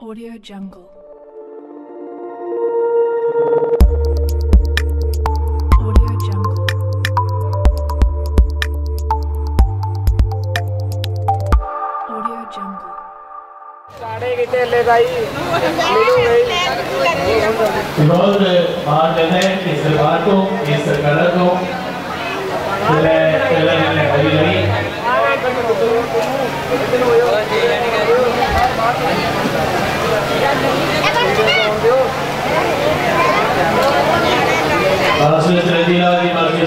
Audio Jungle. Audio Jungle. Audio Jungle. साढ़े कितने ले भाई बहुत बात है इस सरकार को इस सरकार को हरी नहीं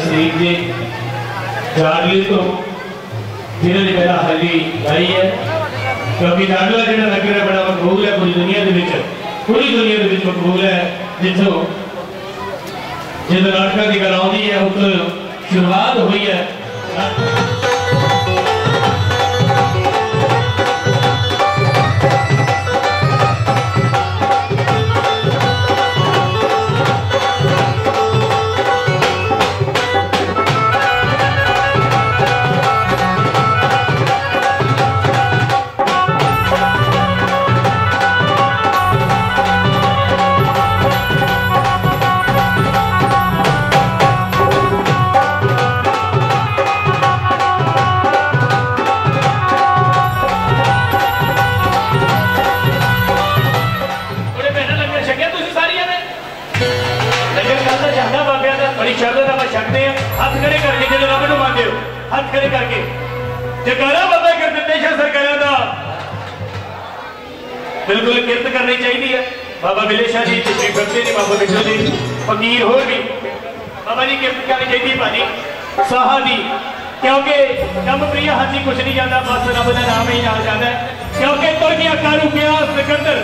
शरीफ जी जाडली तो जिन्होंने मेरा हली लाई है क्योंकि जाडला जो नगर है बड़ा मकबूल है पूरी दुनिया के मकबूल है जितों जो नाटक की गल आती है उतो शुरुआत हुई है हाथ खड़े करके जो रब नूं मानदे हो हाथ खड़े करके जयकारा बाबा कर दिते सरकार दा बिल्कुल किरत करनी चाहिए है बाबा बिले शाह जी जितने बच्चे ने बाबा बिशो जी फकीर होर भी बाबा जी किरत करनी चाहिए भाजी साहा दी क्योंकि कम प्रिय हाथी कुछ नहीं जाता बस रब का नाम ही नाल जाता है क्योंकि तुर गया कारू गया सिकंदर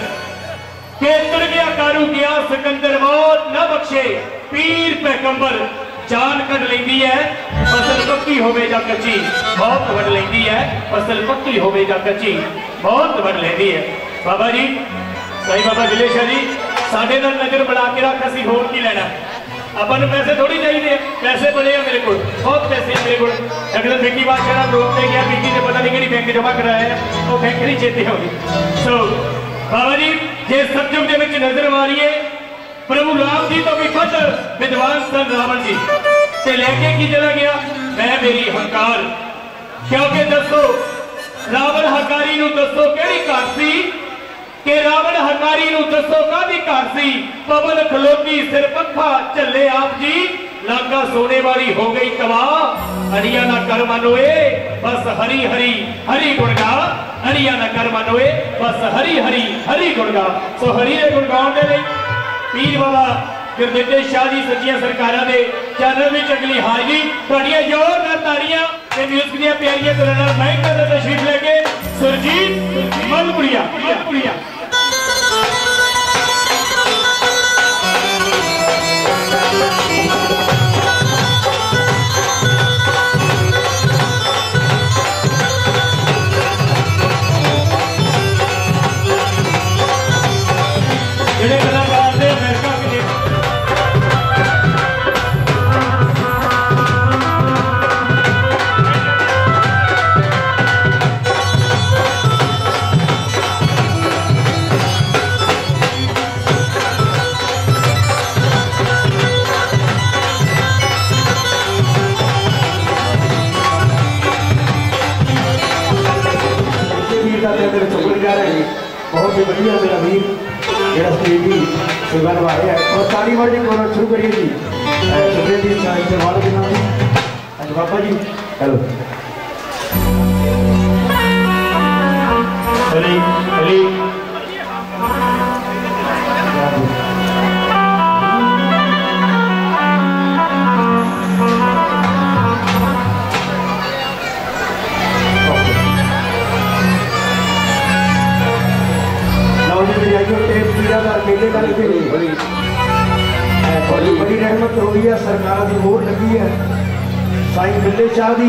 के तुर गया कारू गया सिकंदर मौत न बख्शे पीर पैगंबर जान कट लेंदी है फसल पक्की होवे जा कच्ची बहुत वड लेंदी है फसल पक्की होवे जा कच्ची बहुत वड लेंदी है बाबा जी सही बाबा बिले शाह जी साडे नाल नजर बना के रख असीं होर की लेना अपन पैसे थोड़ी चाहिए पैसे बड़े हैं मेरे को बहुत पैसे हैं मेरे को अगर बिक्की बादशाह रोक के गया बिक्की ने पता नहीं कि बैंक जमा कराया है वो बैंक नहीं चेते होगी सो बाबा जी जे सत्युग दे विच नजर मारिए प्रभु राम जी तो भी खुद विद्वान सन रावण जी से लेके की चला गया मैं मेरी हंकार क्योंकि दसो रावण हकारी नूं दसो केड़ी कार सी के रावण हकारी नूं दसो कादी कार सी पवन खलोती सिर पंखा झले आप जी लागा सोने वाली हो गई तबाह अड़िया ना कर मनोए बस हरी हरी हरी गुणगा अड़िया ना कर मनोए बस हरी हरी हरी गुणगा सो हरी दे गुण गाउण दे लई पीर बाबा गुरदित्ते शाह जी सच्चियां सरकारां दे चैनल विच अगली हाजिरी तुहाडियां जोरदार ताड़ियां ते म्यूजिक दी प्यारियां तुहाडे नाल माइक ते तशरीफ लेके सुरजीत मलपुरिया बहुत ही बढ़िया मेरा वीर जो स्टेज की सेवा निभा रहा है और ताली मार के शुरू करिए जी सुखदेव जी चौहान के नाम बाबा जी हेलो मेले का बड़ी रहमत हुई है सरकार की मोहर लगी है साईं बिल्ले शाह की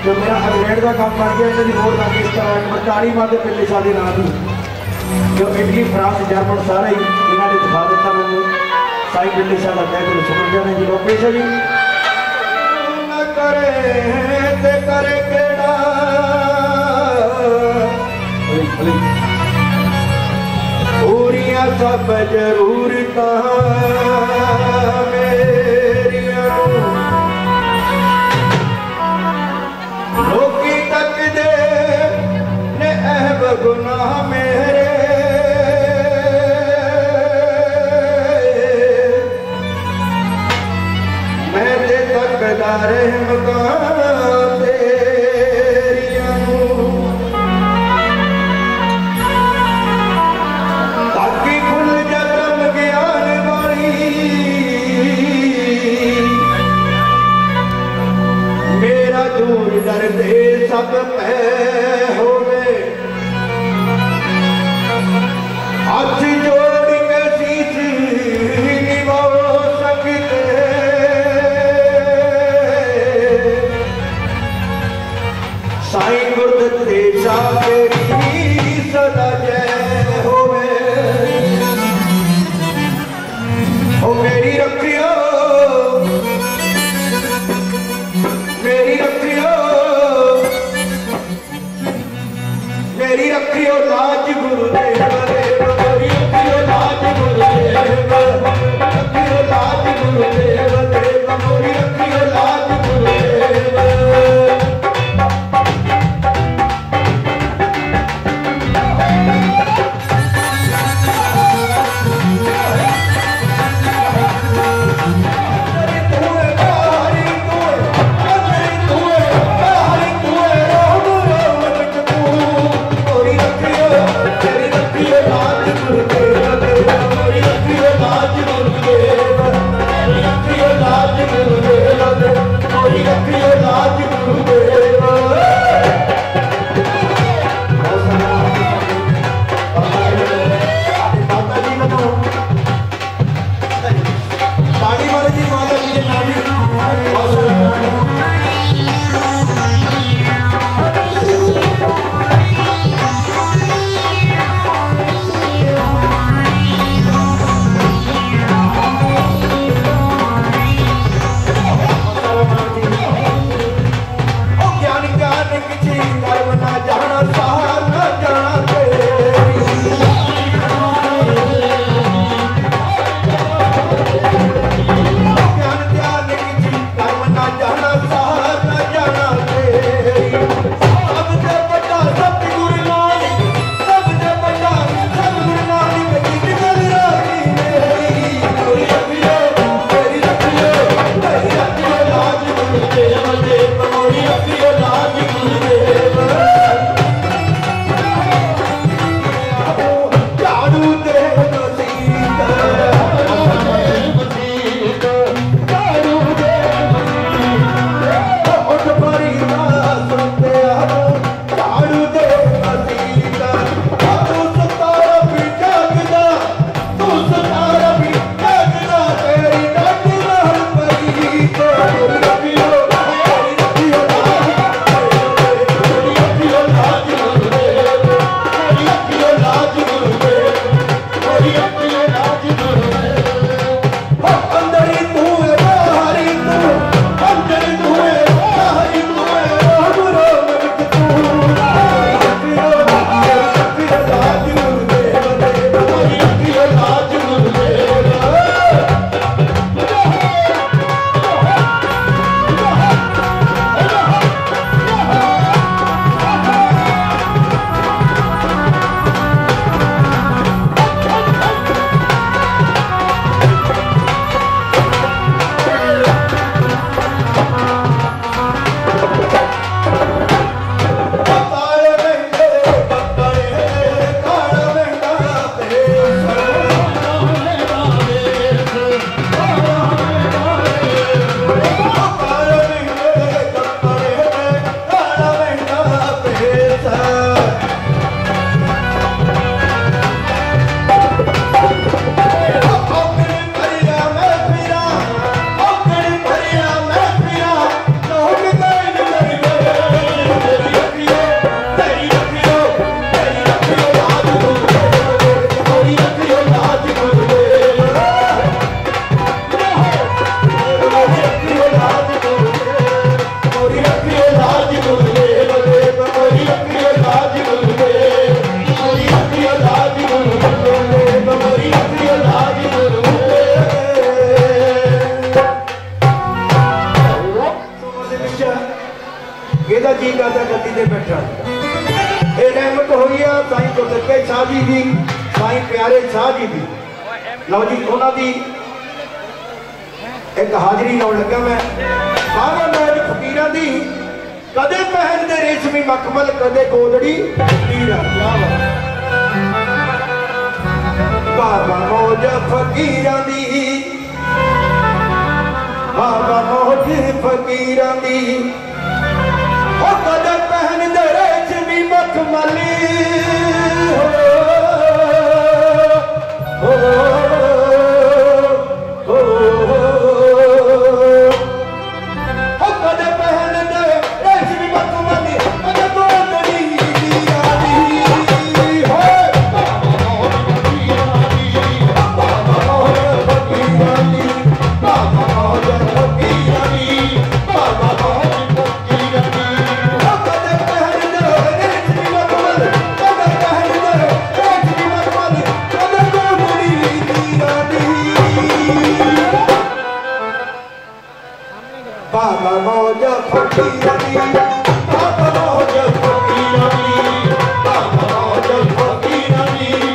जो मेरा हरगैंड का काम कर गया इन्होंने मोहर लगी इस तरह ताड़ी मारते बिल्ले शाह के नाम की जो इटली फ्रांस जर्मन सारा ही इन्होंने दिखा दिता मैंने साईं बिल्ले शाह का कह के सुन जाने जी लोकेश जी करे केड़ा पूरियां सब जरूरतां मेरियां लोकी तकदे ने ऐब गुनाह मेरे मैं ते तकदा रहमतां तेरियां ताकि खुल जतम ज्ञान वाली मेरा दूर डरते सब पै होवे हाथ जोड़ के शीश निभा सकते साई गुरदत दे तेरी सदा जय होवे ओ मेरी रखियो लाज गुरुदेव मेरी रखियो लाज गुरुदेव रखियो लाज गुरुदेव देव मोरी रखियो लाज गुरुदेव शाह जी की साईं प्यारे शाह जी की लो जी उन्होंने एक हाजरी लाने लगा मैं सारा मैच फकीरां दी कदे पहनते रेशमी मखमल कदे गोदड़ी हीरा बाबा मौज फकीरां दी बाबा मौज फकीरां दी ओ कदे पहनते रेशमी मखमल बाबा मौज फकीरां दी बाबा मौज फकीरां दी बाबा मौज फकीरां दी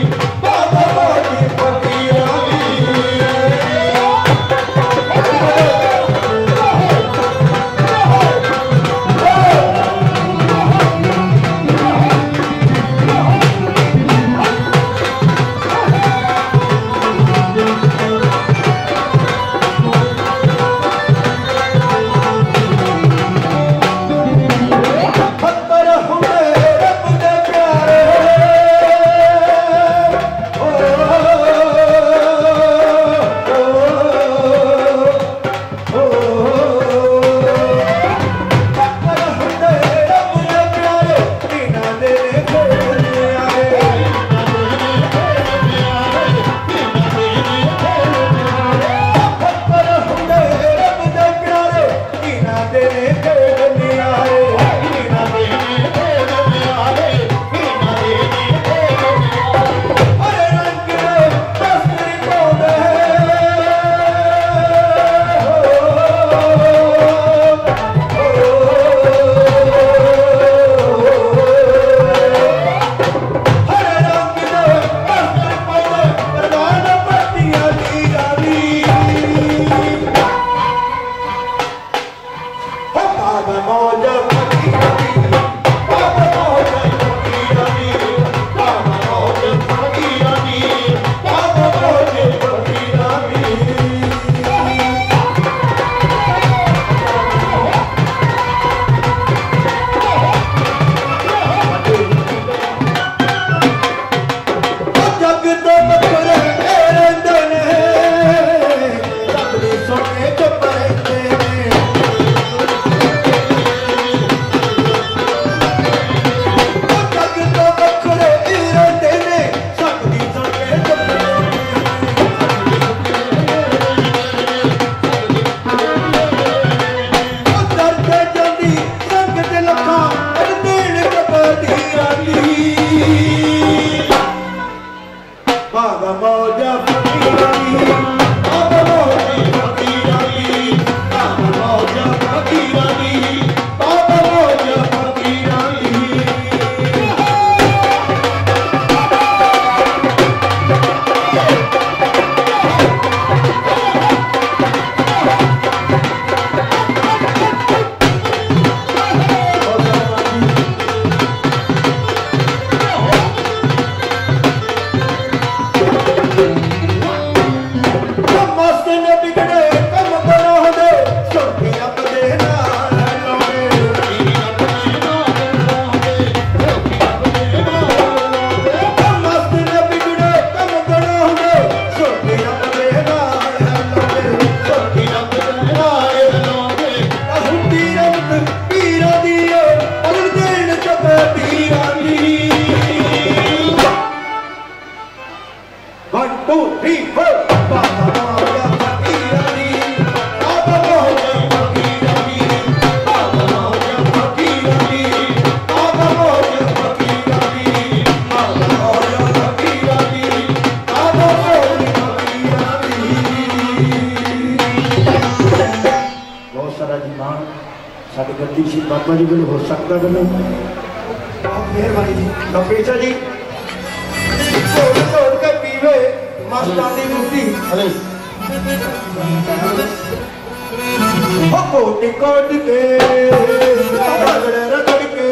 बाबा मौज फकीरां बाबा जी को हो सकता है मेहरबानी जी डॉक्टर जी मस्तानी मूर्ति कोटि कोटि के रगड़ रगड़ के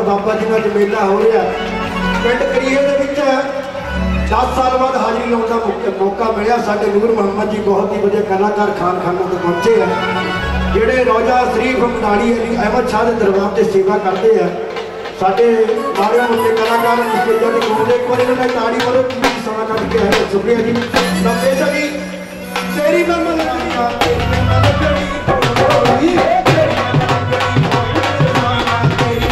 बाबा जी का मेला हो रहा पिंड करीए 10 साल बाद हाजिरी लाने का मौका मिला। साडे नूर मोहम्मद जी बहुत ही वधिया कलाकार खान खानों तो पहुंचे हैं जोड़े रोजा शरीफ मनाली अली अहमद शाह के दरबार से सेवा करते हैं। साडे माड़े मोटे कलाकार स्टेजा के एक बार इन्होंने ताड़ी मारो पूरी समा कट के है शुक्रिया जी लंबे सभी तेरी मैं मलकड़ियां तेरी मैं मलकड़ी होई तेरी मैं मलकड़ी तेरी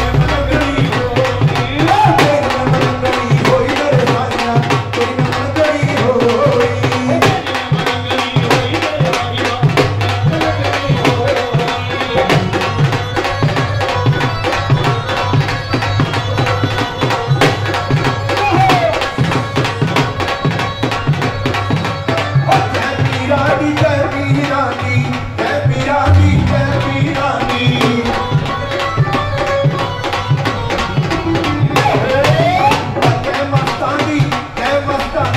मैं मलकड़ी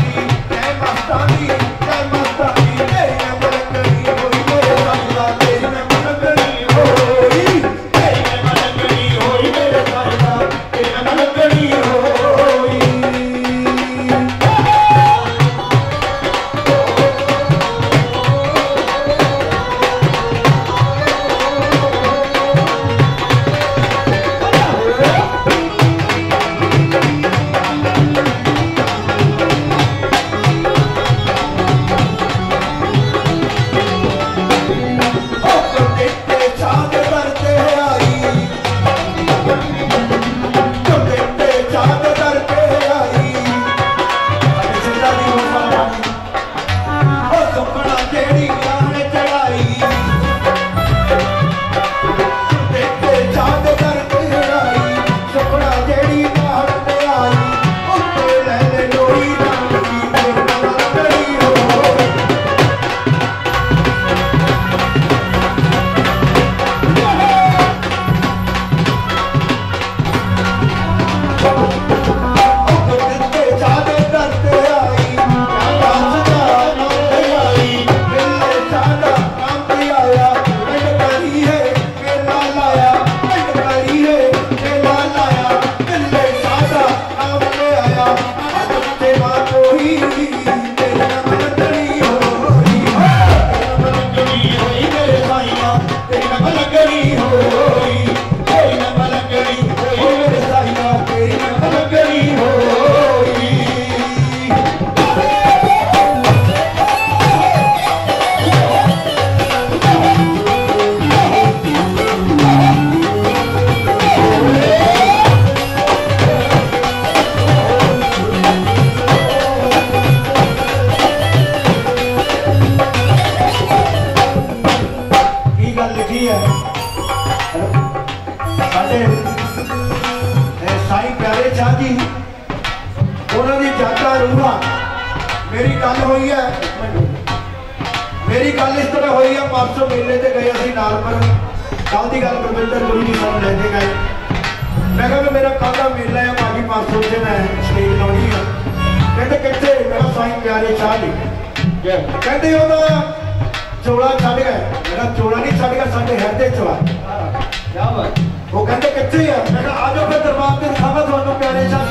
होई मेरे साइया तेरी मैं मलकड़ी होई मेरी गल इस तरह हुई है 500 मेले से गए अभी नाल पर कल की गल परमिंदर गुरु जी साहब लेके गए मैं कहा मेरा कल का मेला है बाकी 500 से मैं स्टेज लानी है कहते कितने मेरा साईं प्यारे शाह जी कहते चोला छड़ गए मेरा चोला नहीं छड़ गया साढ़े हृदय चोला क्या बात वो कहते कितने है मैं कहा आ जाओ फिर दरबार से दिखावा थानू प्यारे शाह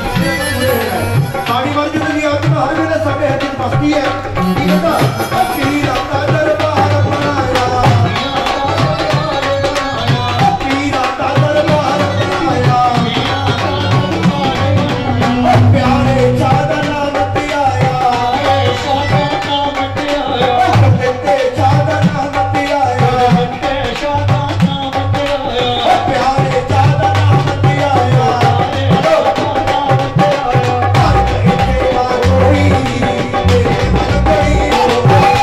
साड़ी वर्ग की आत्मा हर वेले साढ़े हृदय बसती है Oh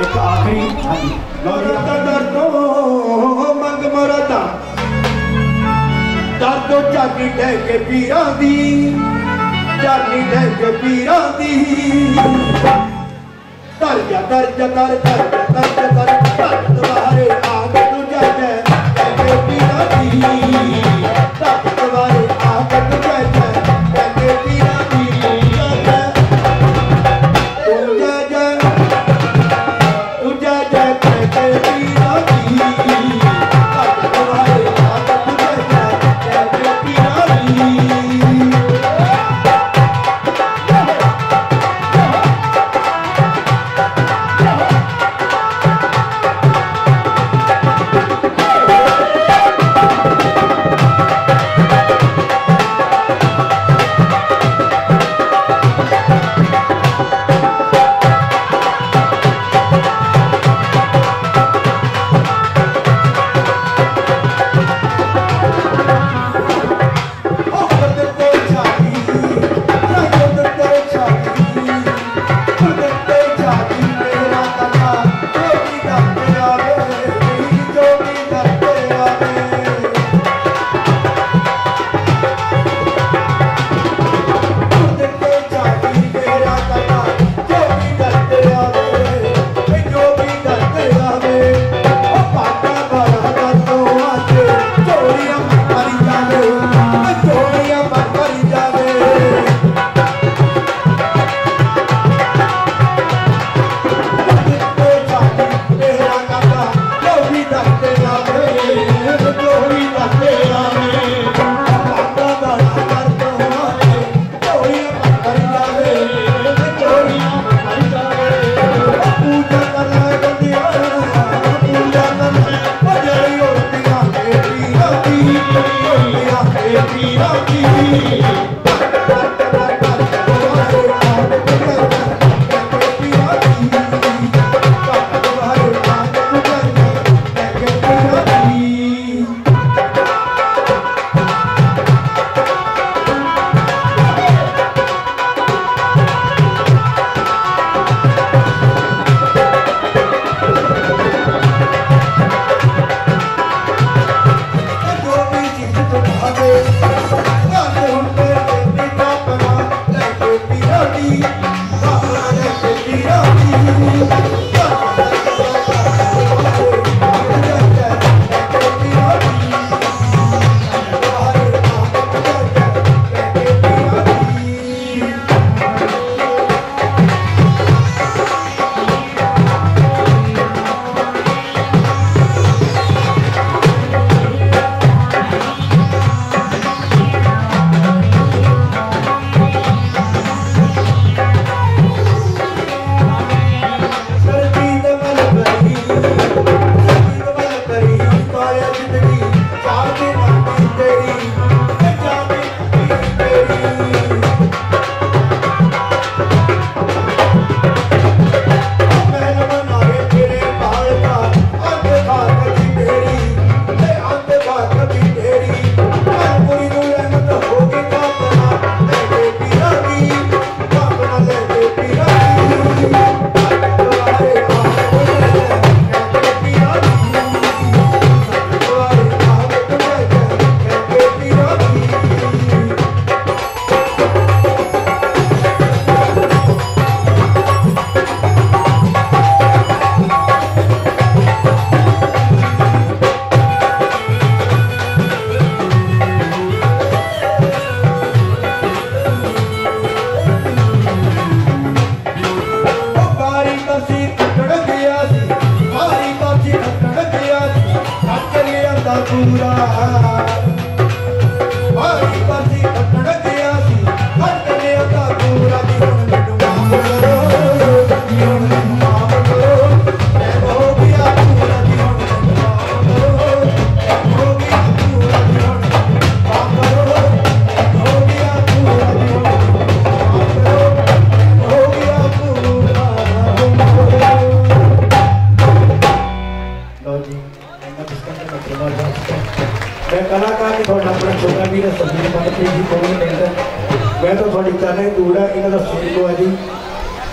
एक आखिरी मुरादा दर्दों मंग मुरादा दर्दों जागी ढह के पीरा दी जागी ढह के पीरा दी दर्जा दर्जा दर दर्जा दर्जा दर दर तुम्हारे आग तुझे जय के पीरा दी दर तुम्हारे आग तुझे जय के पीरा दी तुझे जय तुझे जय के पीरा दी दर तुम्हारे आग तुझे जय के पीरा दी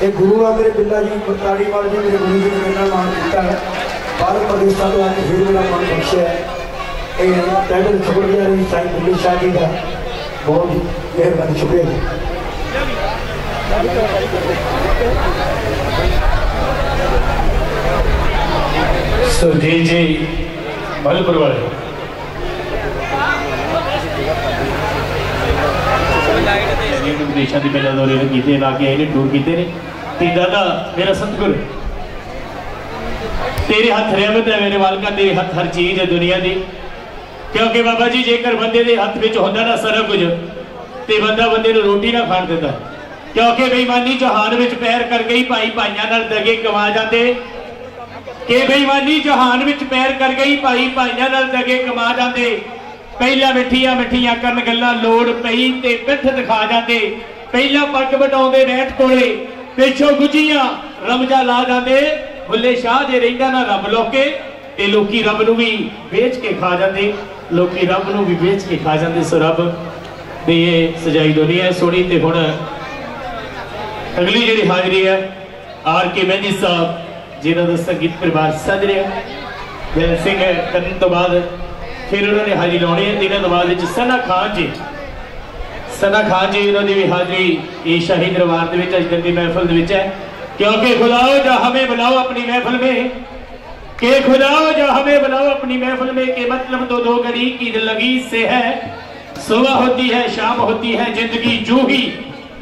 ये गुरु आ मेरे बिल्ला जी ताड़ी वाले जी मेरे गुरु जी ने मेरा नाम किया है बाहर प्रदेशों तो आके फिर मेरा मन बख्शा है ये टाइटल शुक्रिया जी साईं बुल्ले शाह जी का बहुत मेहरबानी शुक्रिया जी। सुरजीत जी मलपुर वाले विदेशों के पहले दौरे किए ला के आए टूर किए ने ते दादा मेरा सतगुर तेरे हाथ रहमत है मेरे वालका तेरे हाथ हर चीज है दुनिया की क्योंकि बाबा जी जेकर बंदे के हाथ में होंदा ना सारा कुछ ते बंदा बंदे को रोटी ना खाण देता क्योंकि बेईमानी जहान में पैर कर गई भाई भाइयों नाल दगे कमा जाते कि बेईमानी जहान में पैर कर गई भाई भाइयों नाल दगे कमा जाते पहला मिठिया मिठिया करन गल्लां लोड़ पई ते पिठ दिखा जाते पहला पग बटाउंदे बैठ कोले पिछों गुजियां रमजा ला जाते बुल्ले शाह जे रहिंदा ना रब लोके ते लोकी रब नूं भी बेच के खा जाते लोकी रब नूं भी बेच के खा जाते सो रब दी ये सजाई दुनिया है सोनी ते हुण अगली जिहड़ी हाजरी है आर के मेहंदी साहब जिन्हां दा संगीत परिवार सज रहा जैल सिंह करन तो बाद फिर उन्होंने हाजिरी लानी है तीनों बाद सना खान जी उन्होंने भी हाजिरी ये शाही दरबार अज दिन की महफिल है क्योंकि खुदाओ जो हमें बुलाओ अपनी महफिल में के खुदाओ जो हमें बुलाओ अपनी महफिल में के मतलब तो दो गली की लगी से है सुबह होती है शाम होती है जिंदगी जू ही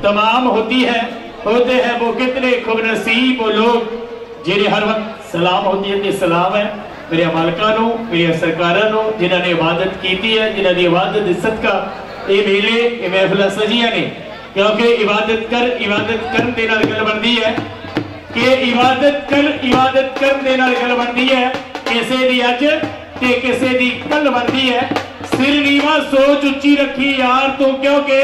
तमाम होती है होते हैं वो कितने खुबनसीब वो लोग जिन्हें हर वक्त सलाम होती है सलाम है मेरे मालकां नूं मेरे सरकारां नूं जिन्हां ने इबादत की है जिन्हां दी इबादत दे सदका ये मेले ये महफिल सजियां ने क्योंकि इबादत कर दे नाल गल बनदी है कि इबादत कर दे नाल गल बनदी है किसे दी अज ते किसे दी कल बनदी है सिर नीवा सोच उच्ची रखी यार तू क्योंकि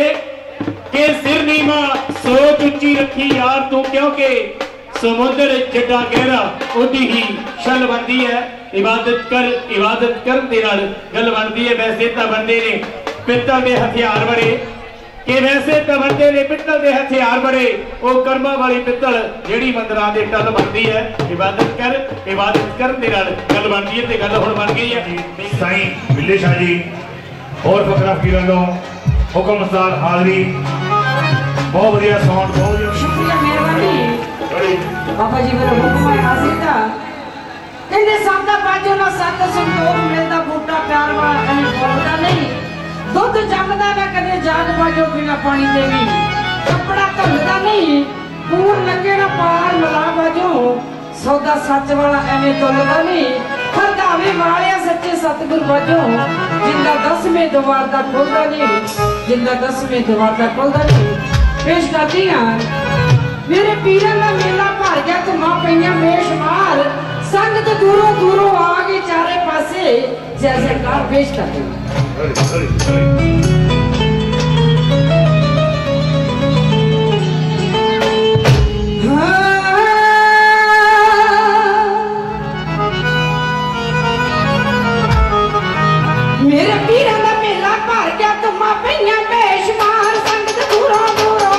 के सिर नीवा सोच उच्ची रखी यार तू क्योंकि समुद्र जिड्डा गहरा उदी ही छल बनदी है इबादत कर दे नाल गल बनदी है वैसे तो बनते ने पित्तल के हथियार बड़े कि वैसे तो बनते ने पित्तल के हथियार बड़े वो कर्मा वाली पित्तल जिहड़ी मंदिरां दे टल बनदी है इबादत कर दे नाल गल बनदी है ते गल हुण बन गई है साईं बुल्ले शाह जी और फकरा फकीर वालों हुक्म अनुसार हाजरी बहुत बढ़िया साउंड बहुत बढ़िया शुक्रिया मेहरबानी बाबा जी मेरे हुक्म है हाजिर दा कहते सादा बाजो ना सत संतोष मिलता बूटा प्यार वाला कहीं बोलता नहीं दुध जमदा ना कदे जाग बाजो बिना पानी दे भी कपड़ा धुलदा नहीं पूर लगे ना पार मिला बाजो सौदा सच वाला एवें तोलदा नहीं हरदावे वालिया सच्चे सतगुर बाजो जिंदा 10वें द्वार दा खोलदा नहीं जिंदा 10वें द्वार दा खोलदा नहीं पेश करदी हां मेरे पीरां दा मेला भर गया धुमां पईयां बेशुमार संगत दूरों दूरों आ गई चारे पासे जैसे कार पेश कर मेरे पीरां दा मेला भर गया धुमां पईयां बेशुमार संगत दूरों दूरों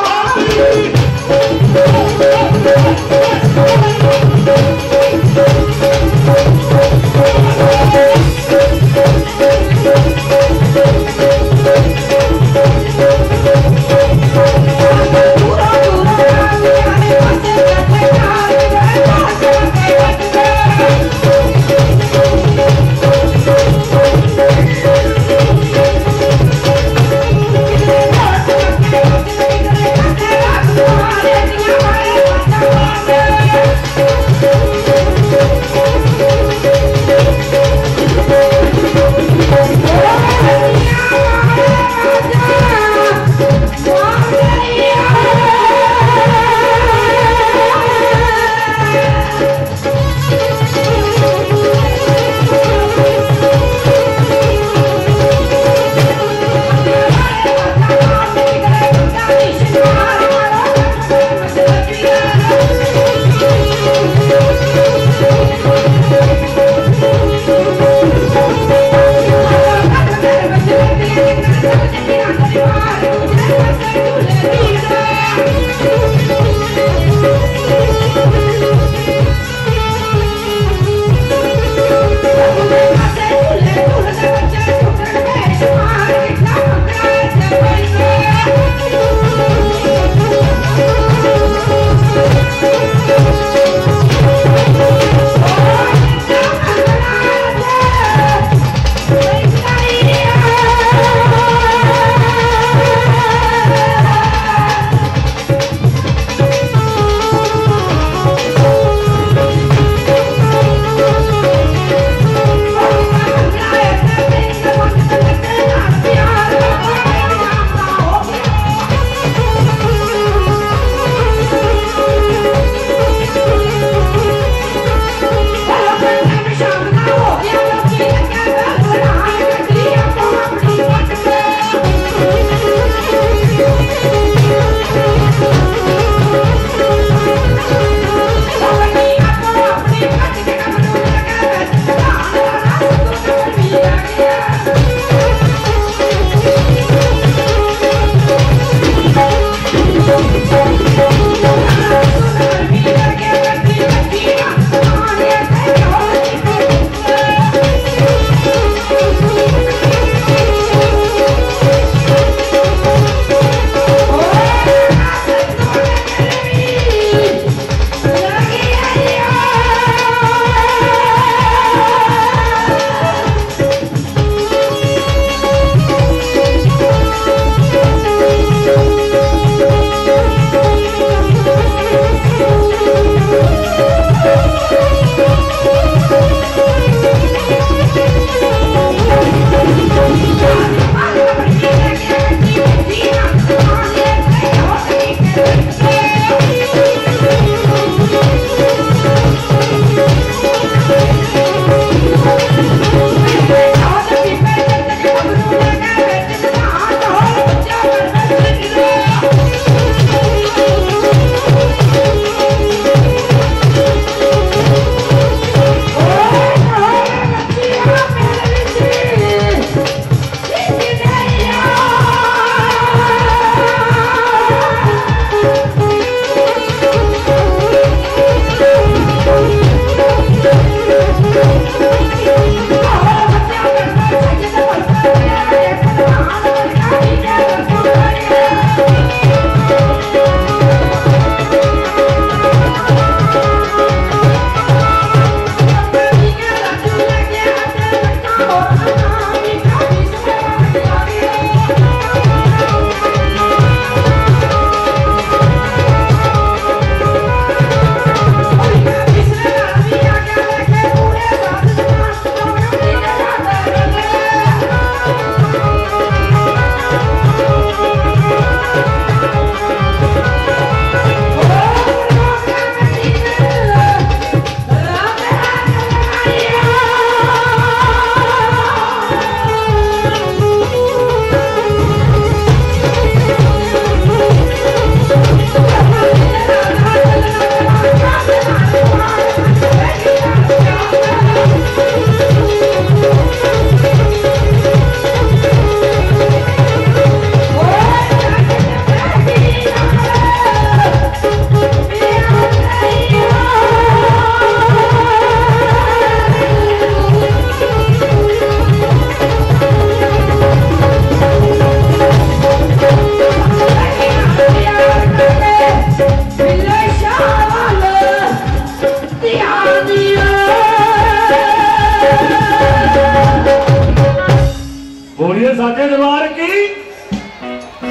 बोलिए साचे दरबार की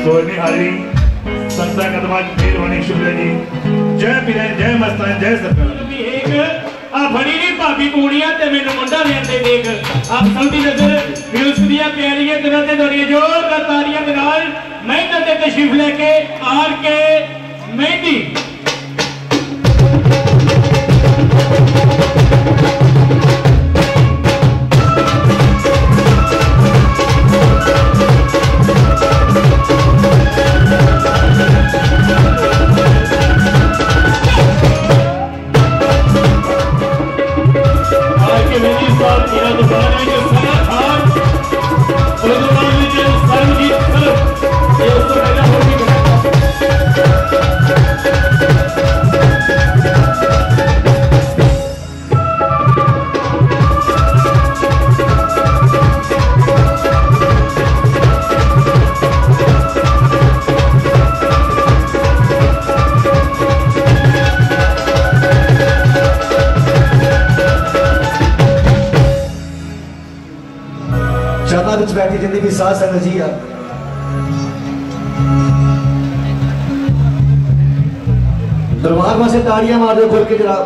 सोनी हारी संता कदमा मेहरबानी शुक्रिया जी। जय पीर जय मस्तान जय सरकार। एक आ बड़ी नहीं भाभी पूड़ियां ते मैनू मुंडा लेंदे देख आप सबदी नजर म्यूजिक दियां प्यारियां दिनां ते दोड़ियां जोरदार तालियां दे नाल मेहनत ते तशरीफ लेके आर के मेहंदी बैठी जिंदगी भी साथ संग जी आ दरबार में से ताड़ियां मार दो खुल के जरा।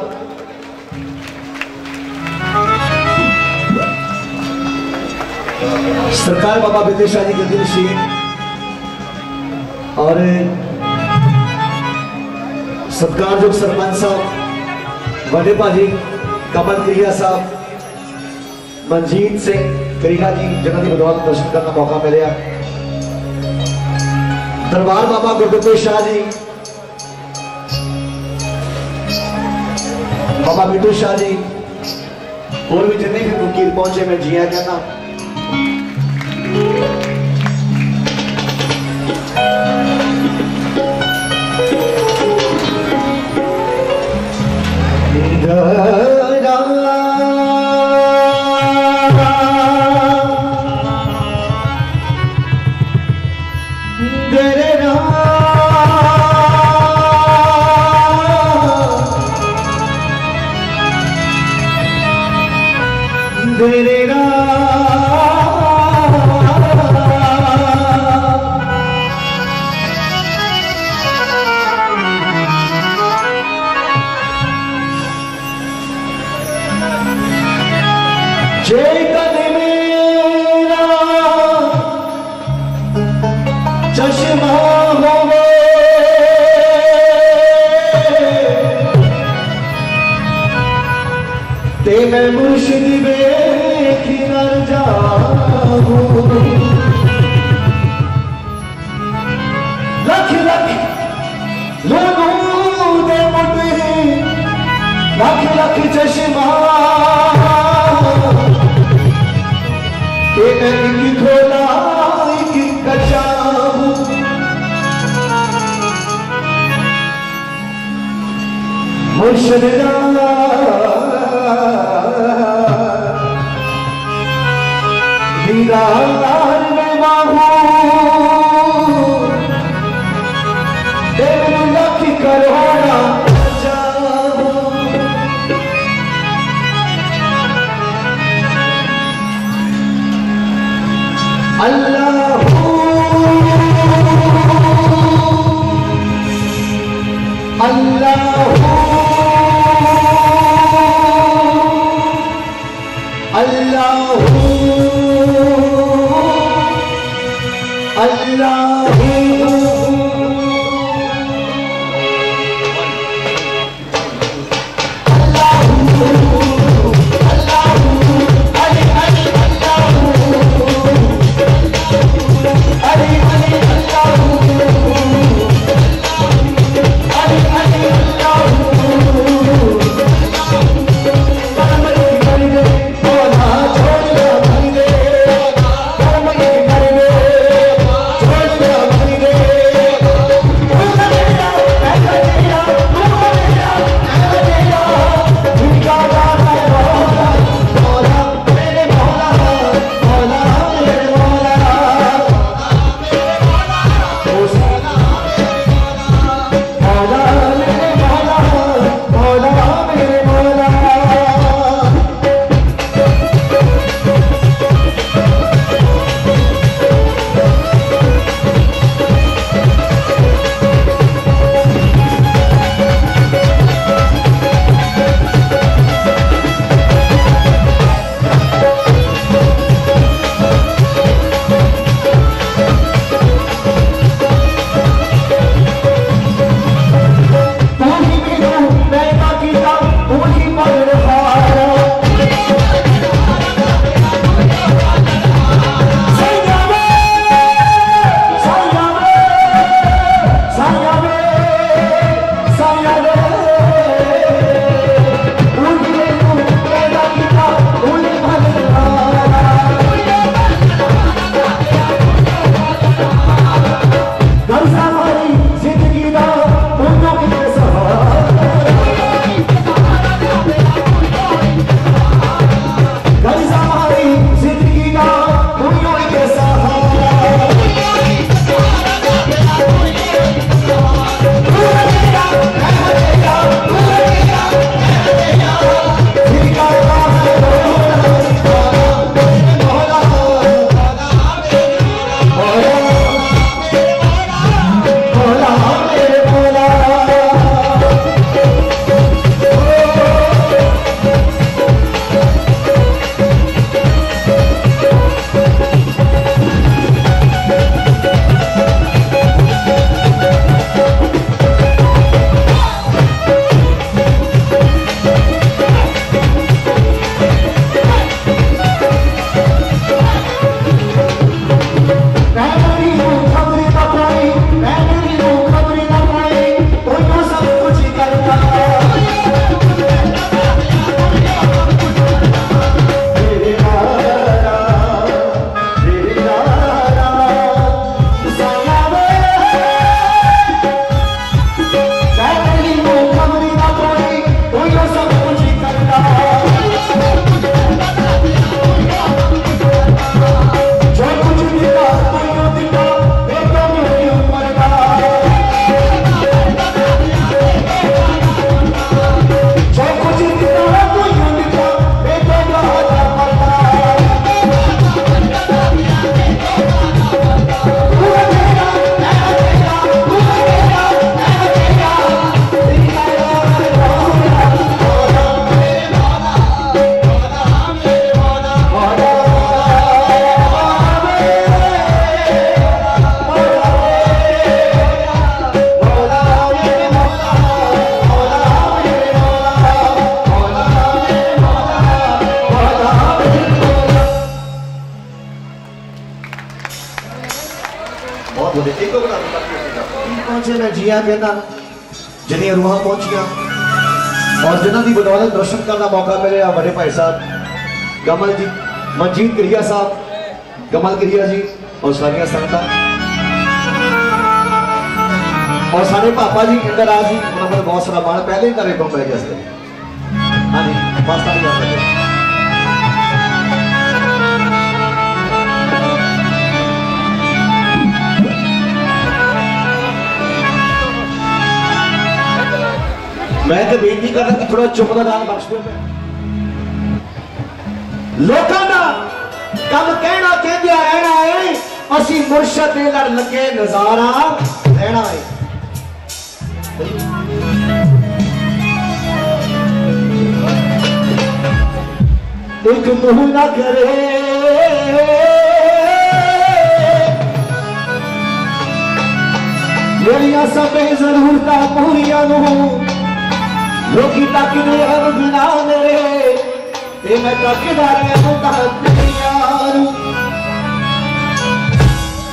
सरकार बाबा बिद्दे शाह जी के शीर और सत्कारयोग सरपंच साहब वडे भाजी कमल क्रिया साहब मनजीत सिंह करीना जी जिन्होंने की बदौलत दर्शन करने का मौका मिले। दरबार बाबा गुरबिद्दे शाह जी बाबा बिट्टू शाह जी और भी जितने भी फकीर पहुंचे मैं जिया कहना। मैं मुर्शिद बेखी न जाऊं लख लख लोगों दे मुझे लख लख चश्मा के मैं एक खोला एक कचाऊं मुर्शिद पहुंचे मैं जिया कहना जिन्हें रूहां पहुंचिया और जिन्हों की बदौलत दर्शन करने का मौका मिले बड़े भाई साहब कमल जी मनजीत क्रिया साहब कमल क्रिया जी और सारिया संगत और सारे पापा जी इंदराज जी उन्होंने बहुत सारा मान पहले ही करे बम गया हाँ जी पास्ता भी जाता मैं तो बेनती करना कि थोड़ा चुप का दान बख्श दो लोगों का कम कहना कहदिया रहना है असी मुर्शद दे लड़ लगे नजारा लेना है। एक मुँह ना करे मेरिया सबे जरूरत पूरिया लोकी तकदे हम बिना मेरे ते मैं तकदा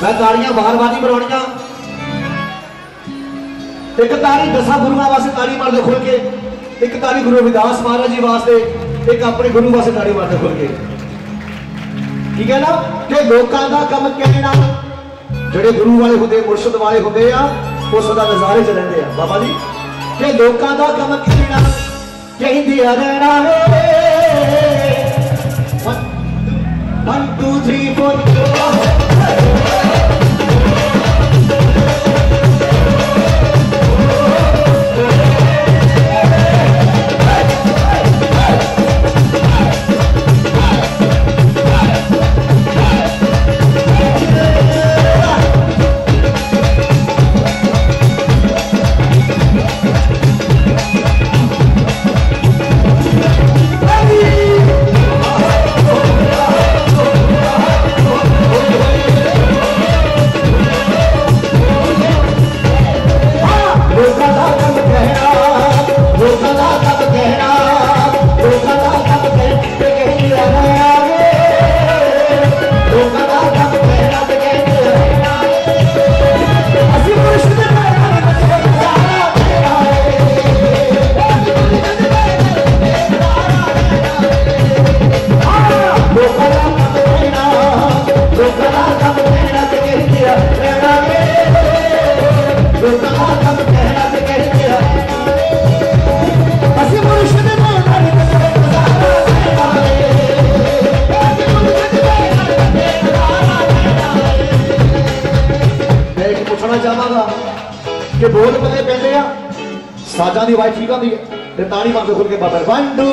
मैं तालियां बार बार नहीं बनानिया। एक ताली 10 गुरुओं वास्ते ताली मार दे खुल के, एक ताली गुरु रविदास महाराज जी वास्ते, एक अपने गुरु वास्ते ताली मार दे खुल के। ठीक है ना कि लोगों का कम कहना जेडे गुरु वाले होंगे मुर्शद वाले होंगे आ वो सदा नजारे च रहते हैं बाबा जी कि लोगों का कम कहना कहते रहना है। 1 2 3 4 कि बोल बल्ले पहले आ साजा की आवाज ठीक आती है ताड़ी मार खुल के बाबा 1 2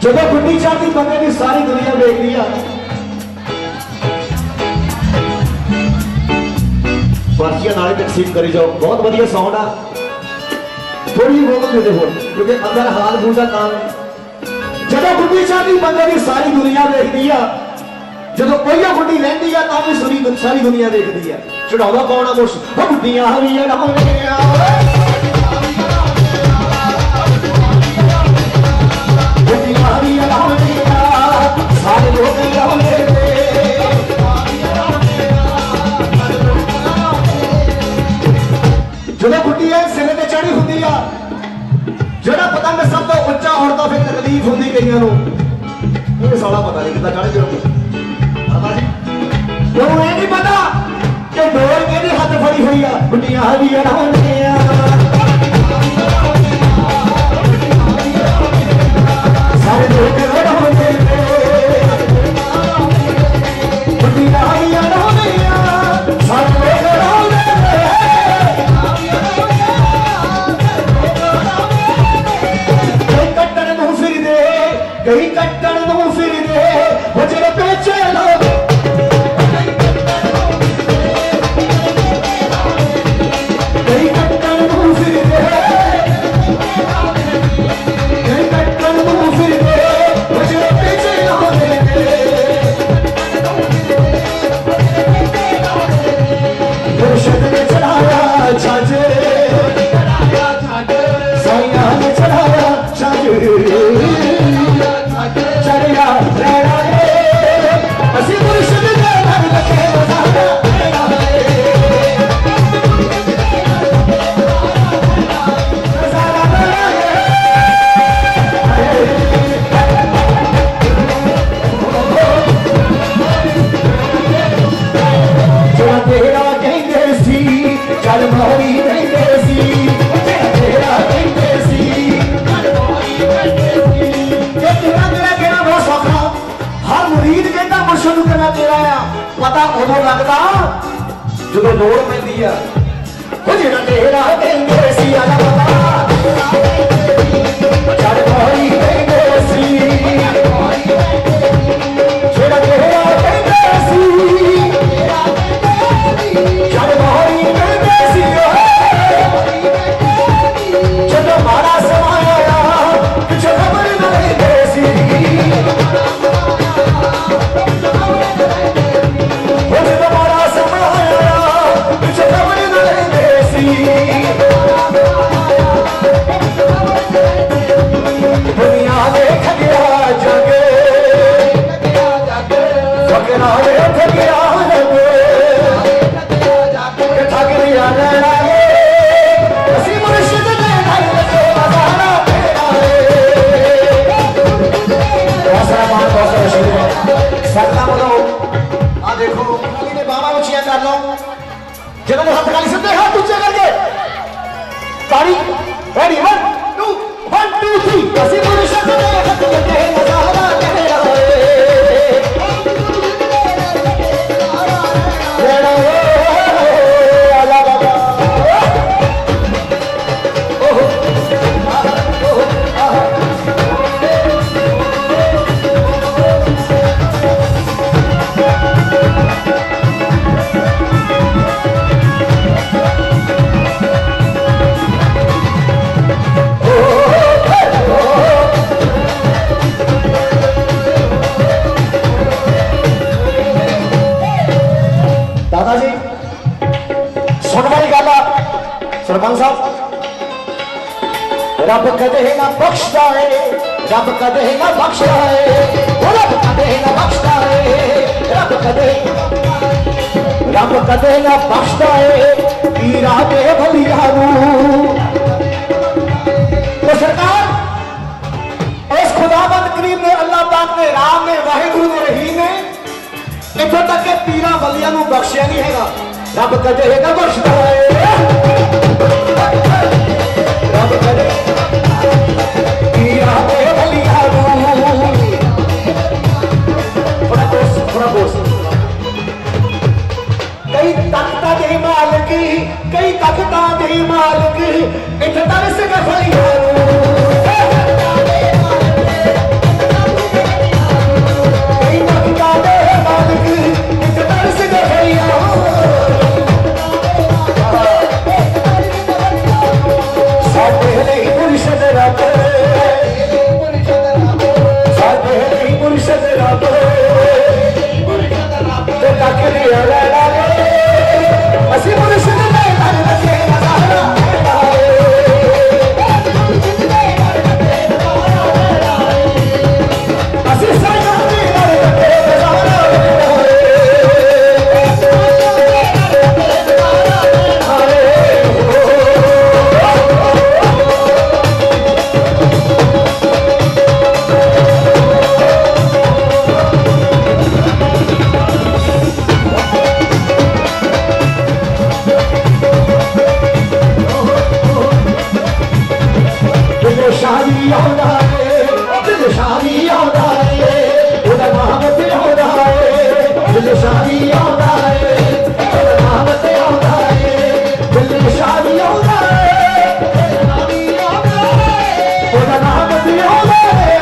जब गुड्डी चाहती बंदे की सारी दुनिया देख लिया पर्चियां नाले तकसीम करी जाओ। बहुत बढ़िया साउंड आ थोड़ी वोकल दे दो क्योंकि अंदर हाल गूंजा काम जब गुड्डी चाहती बंदे की सारी दुनिया देख लिया जो कोई गुड्डी लैंदी है तो भी सुनी सारी दुनिया देखती है चढ़ावा पाना मुश्किल गुड्डियां सारे लोग जो गुड्डी है सिरे ते चढ़ी होंगी आ जोड़ा पतंग सब तो उच्चा उड़ता फिर तकलीफ होंगी कई साला पता नहीं कितना चढ़ जो नहीं पता कि डोर के हाथ फड़ी हुई है गुड्डियां भी सारे लोग कहीं कट्टन नूं फिर दे वजरे पेचे लोग मुरीद कहता मुर्शद करना तेरा आ पता उदों लगता जो लोड़ पैंदी आ जेड़ा तेरा कहंदे सी आला बाबा चढ़ पौड़ी कहंदे सी जेड़ा तेरा कहंदे सी चढ़ पौड़ी कहंदे सी जदों माड़ा समा आया पिछे खबर न लेंदे सी जदों माड़ा समा आया पिछे खबर न लेंदे सी दुनिया देख गया जगे फकरा देख गया जगे थक गया नैना असी मुर्शिद ने ढल के नजारा तेरा सकता बोलो आ देखो ने बाबा उचिया कर लो जिन्होंने हाथ खाली सीधे हाथ ऊंचे करके ताड़ी रेडी 1 2 1 2 3 असी मुर्शिद ने ढल के नजारा तेरा आला बाबा ओहो दादाजी सुन वाली गल आ सरपंच साहब रब कदे ना बख्शदा है रब कदे ना बख्शदा है रब कदे ना बख्शदा है रब कदे ना बख्शदा है पीरा दे भलिया तो सरकार इस खुदाबंद करीम ने अल्लाह पाक ने राम ने वाहिगुरु ने रहीम ने इत्थों तक के पीरा बलिया नूं बख्शिया नहीं हैगा रब कदे ना बख्शदा है रब कदे पीरा दे बलिया थोड़ा बोस कई तख्ता दे मालिक कई तख्ता दे मालिक इत्थे तरस के बलिया कई तख्ता दे मालिक इत्थे तरस के बलिया साडे नहीं मुर्शिद रब साडे नहीं मुर्शिद रब ते तक दिया लैला असी मुर्शिद ने ढल के नजारा असी साया ने ढल के नजारा शादी होना है दिल शादी होना है उधर मोहब्बत होना है दिल शादी होना है उधर मोहब्बत होना है दिल शादी होना है उधर मोहब्बत होना है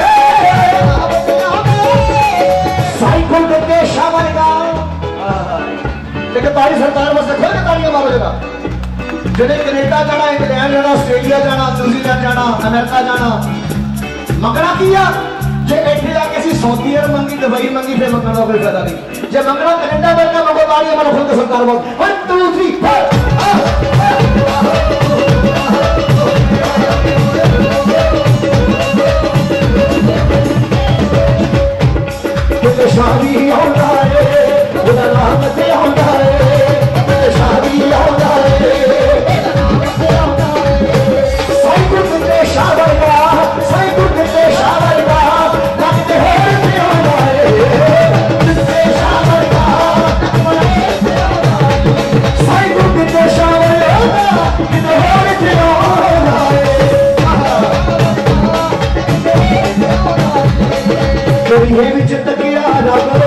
साइकिल के शावर का लेकिन तारी सरकार वास्ते खोल के तालियां मारो जरा जिन्हें कनेडा जाना इंग्लैंड जाना आस्ट्रेलिया जाना न्यूजीलैंड जाना अमेरिका जाना मंगना किया जे बैठे आके सी सऊदी अरब मंगी दुबई मंगी फिर मंगना कोई फायदा नहीं जे मंगना कनेडा बैठना मंगो ताली हमारा खुद के सरकार बोल 1 2 3 शादी होता है उधर रहमत होता है शादी होता है ये विच तकिया रब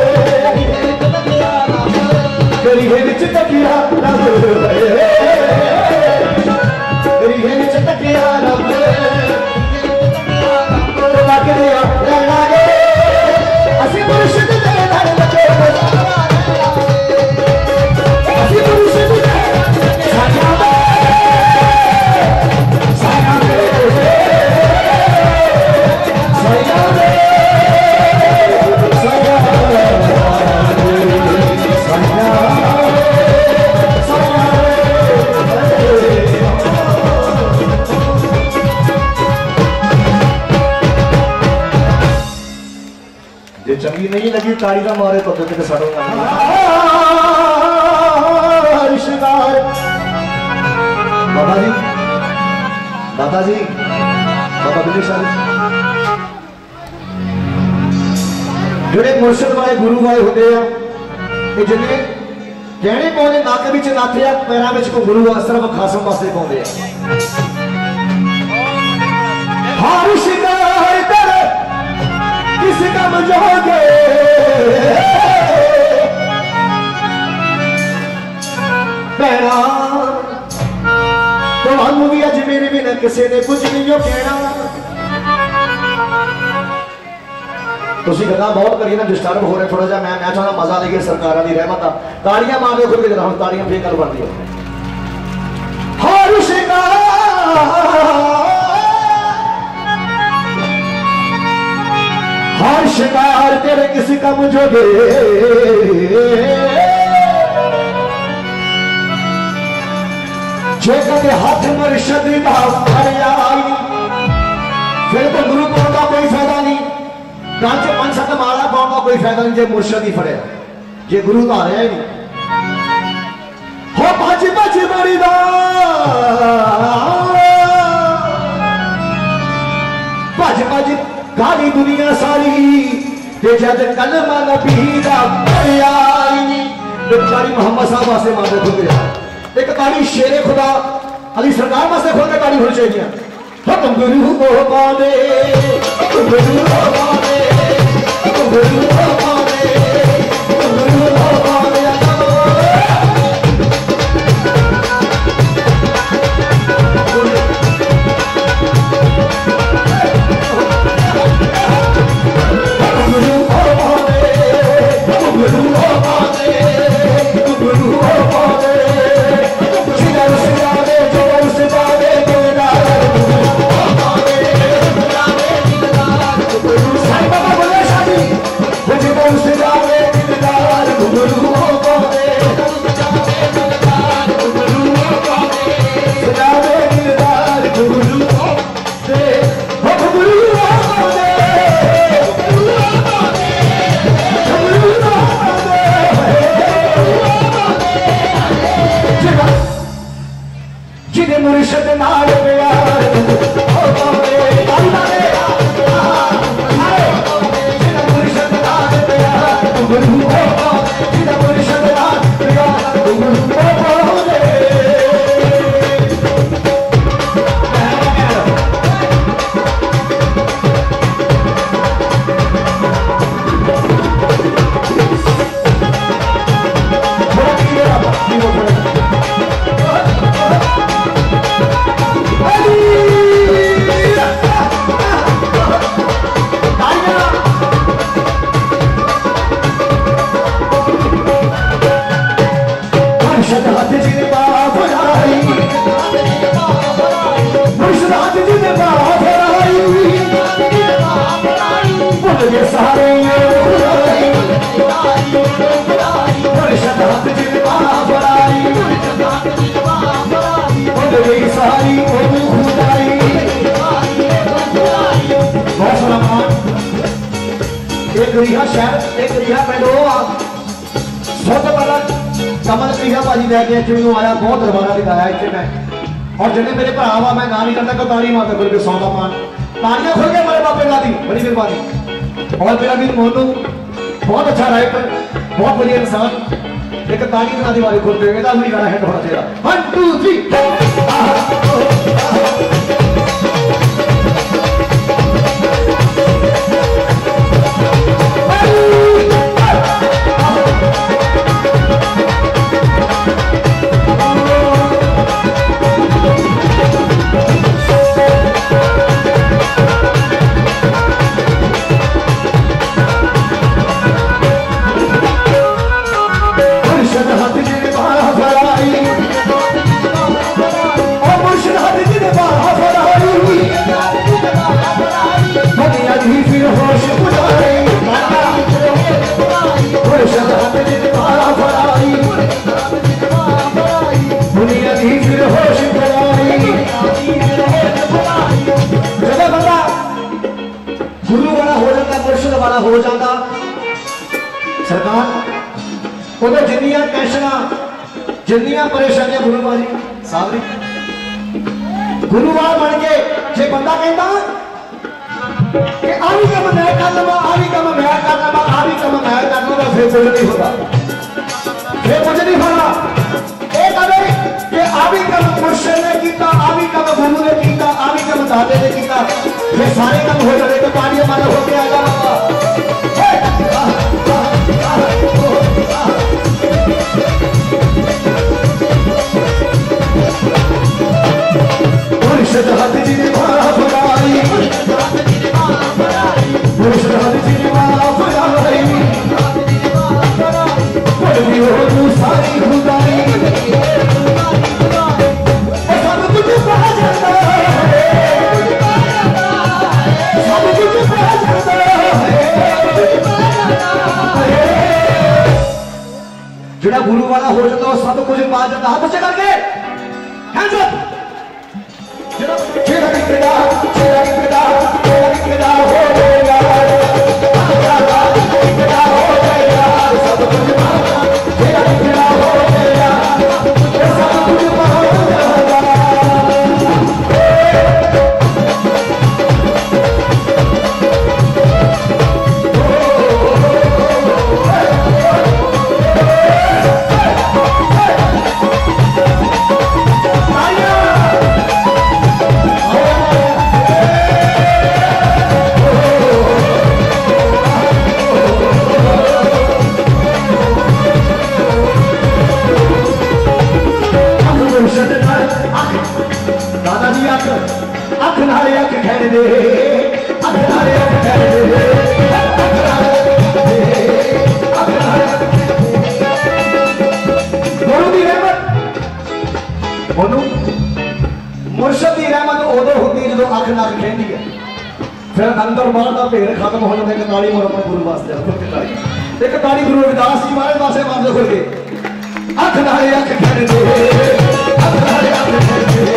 लगी नहीं लगी ताड़ी का मारे तो कितने सड़ोगा रिश्तेदार बाबा जी बाबा बिल्ली शाह जोड़े मुर्शद वाले गुरु वाले होते हैं ये जिन्हें कहने पाने नक विच नथ या पैरों में को गुरु सिर्फ खासम वास्ते पाते हैं हर शिकार कर किस कम जोगे पैरा तो भी अज मेरे बिना किसी ने कुछ नहीं कहना तुम गल्लां बहुत करिए ना डिस्टर्ब हो रहे थोड़ा जा मैं चाहता मजा लगे सरकारों की रहमत ताड़ियां मार दो खुद के जरा ताड़ियां फिर गल बनती है हर शिकार तेरे किसी कम जोगे जे कदे हाथ मुर्शद दा फड़िया फिर तो गुरु पाउण का कोई फायदा नहीं गांव च 5-7 माला पाउण का कोई फायदा नहीं जे मुर्शद ही फड़िया जे गुरु तो हारिया ही नहीं हो भज बड़ीदा भज गाली दुनिया सारी ते जद कलमा नबी दा फड़िया कारी मोहम्मद साहब वास्ते मांगो खुद एक ताड़ी शेरे खुदा अली सरकार वास्ते खोल के ताड़ी होनी चाहिए तुम गुरु को पाने तुम गुरु को पाने तुम गुरु को पाने तुम गुरु को पाने मुर्शद नाल प्यार मुर्शद नाल प्यार गुरु मुर्शद नाल प्यार गुरु कमल प्रिया भाजी लैके इतने मैं आया बहुत दरबारा दिखाया इतने मैं और जिन्हें मेरे भरा वा मैं ना नहीं करता कोई ताड़ी मारता खुल के 100 मान ताड़ियां खुल के मेरे बापे ला दी बड़ी मेहरबानी और मेरा भी मोनू बहुत अच्छा राइटर बहुत बढ़िया इंसान एक ताड़ी बना दी वाले खुल के भी गाना हिट होना चाहिए 1 2 3 उदो जिन्नियां टेंशना जिन्नियां परेशानियां गुरुवारी साहब गुरुवार बन के जे बंदा कहता कि आ भी कम मैं कर लवा आ भी कम मैं कर लवा आ भी कम मैं कर लवा फिर कुछ नहीं होता फिर कुछ नहीं होना ये कहे कि आ भी कम मुर्शिद ने किया आ भी कम गुरु ने किया आ भी कम दादे ने किया ये सारे कम हो जाए तो पानी हमारा हो गया मुर्शिद हद जी ने मारा फराई मुर्शिद हद जी ने मारा फराई पढ़ी हो तू सारी खुदाई सब कुछ पा जाता है सब कुछ पा जाता है जेड़ा गुरु वाला हो जाता है सब कुछ पा जाता हाथ से करके हैंड्स अप चेहरा कितना हो गया हो गया सब कुछ चेहरा कितना हो गया सब कुछ अख नाले अख खैर दे अख नाले अख खैर दे गुरु दी रहमत बोलो मुर्शिद दी रहमत उदो होती है जो अख नाल खैंदी है फिर अंदर बाहर का भेड़ खत्म हो जाता है ताली मोर अपने गुरु वास्ते एक ताली गुरु रविदास जी महाराज वास्ते मारदे खोल के अख नाले अख खैर दे अख नाले अख खैर दे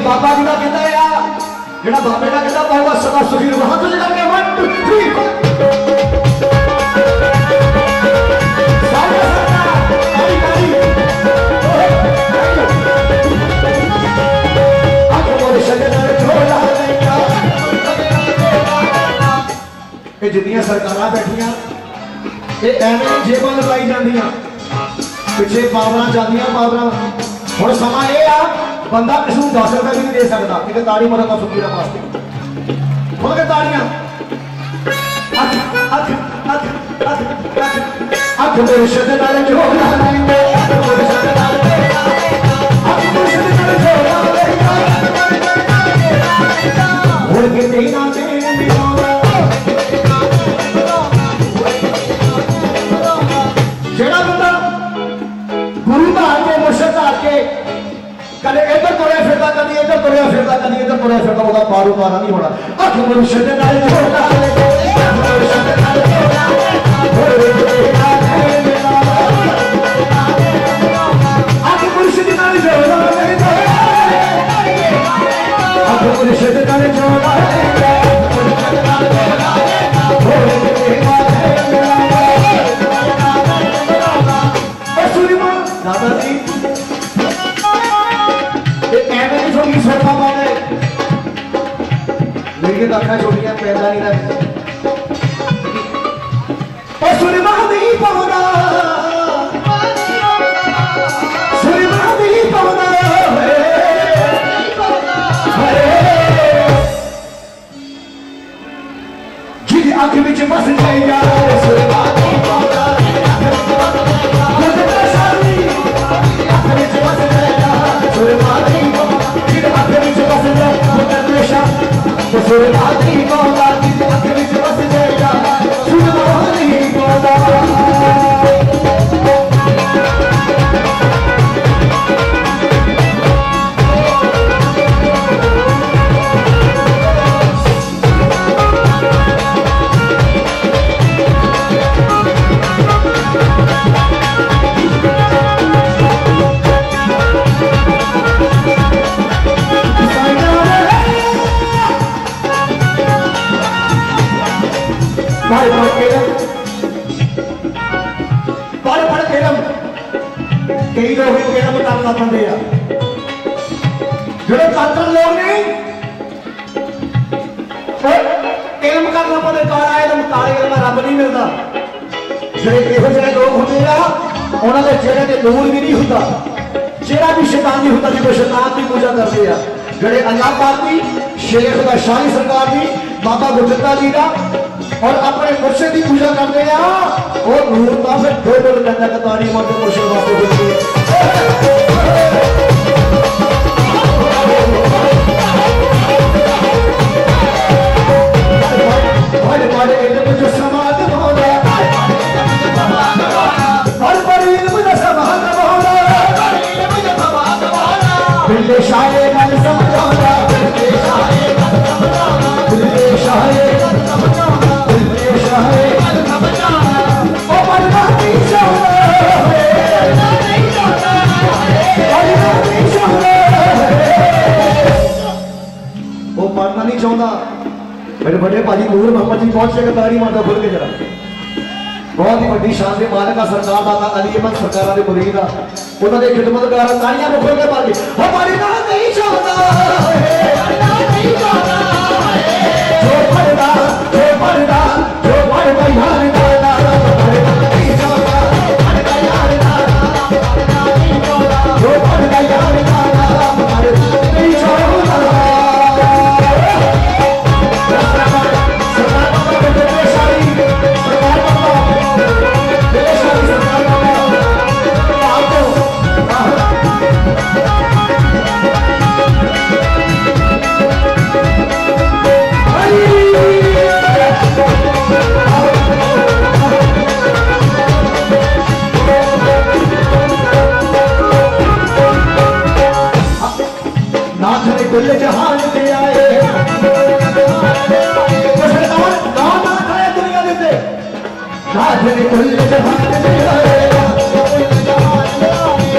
बाबा जी का कहता है जेड़ा बाबे का कहता पाऊंगा सदा सुखी रहूंगा हाथ से करके 1 2 3 सारे सारा ताली ताली आंखों में शजन झोला लेगा ये जिन्नियां सरकारां बैठियां ये एवें जेबां लगाई जांदियां पिछे पावरां जांदियां पावरां हुण समा ये आ बंदा किसी को 10 रुपए भी नहीं दे सकता कि ताड़ी मरदा सुखी रह वास्ते बोल के ताड़ियां अख अख अख अख अख अख मुर्शिद नाल जोड़ा लेंगे अख मुर्शिद नाल अख मुर्शिद नाल जोड़ा लेंगे हुण किते ना देण दिवाना जेड़ा बंदा गुरु दा के मुर्शिद दा के कदे इधर तुरया फिरदा कदी इधर तुरया फिरदा कदी इधर तुरया फिरदा ओदा पारू पारा नहीं होना अख मुर्शिद नाल जोड़ा ले मुर्शिद नाल जोड़ा अख मुर्शिद नाल जोड़ा ले अख मुर्शिद नाल जोड़ा ले दादा जी छोटी सोफा पाने मेरी आँखें छोटियां पैदा नहीं रहे सुरमा नहीं पाना सुरमा नहीं पाना जिस अख विच बस जाएगा सुरमा नहीं पाना सुरमा नहीं सुरमा नहीं पाऊंगा जिस अख विच बस जाएगा भाई पढ़ के पढ़ के कई लोग केरम करना पड़ते हैं जो कातर लोग ने केरम करना पड़े काला एकदम काले में रब नहीं मिलता जो यहो जे लोग होते हैं उन्होंने चेहरे से नूर भी नहीं होता चेहरा भी शैतान नहीं होता जो शैतान की पूजा करते हैं जड़े अल्लाह पाक की शेख का शाही सरकार की बाबा गुरजंदा जी का और अपने मुर्शिद की पूजा करते हैं और नूर का फिर दो कहता कतारी मर्द मुर्शिद वास्ते होती है जो समाज होना हर बड़ी समाज होना बिल्ले शाये गल समझाना बिल्ले शाये गल समझाना बिल्ले शाये गल समझाना बिल्ले शाये गल समझाना ओ मरना नहीं चाहता मरना नहीं चाहता मरना नहीं चाहता वो मरना नहीं चाहता मेरे बड़े भाजी नूर मोहम्मद जी पहुंचे कतारी माता खुल के जरा बहुत ही बड़ी शान के मालिक सरकार दाता अली अहमद सरकार के मुरीद आ उन्होंने खिदमतगार तालियां को खोल के पाके हमारी ना नहीं चाहता मरना नहीं चाहता जो पढ़दा यार डाला मरना नहीं चाहता मरना यार डाला मरना नहीं चाहता जो पढ़दा यार डाला मरना नहीं चाहता कुल जहान से आए दुनिया देते कुल जहान से आए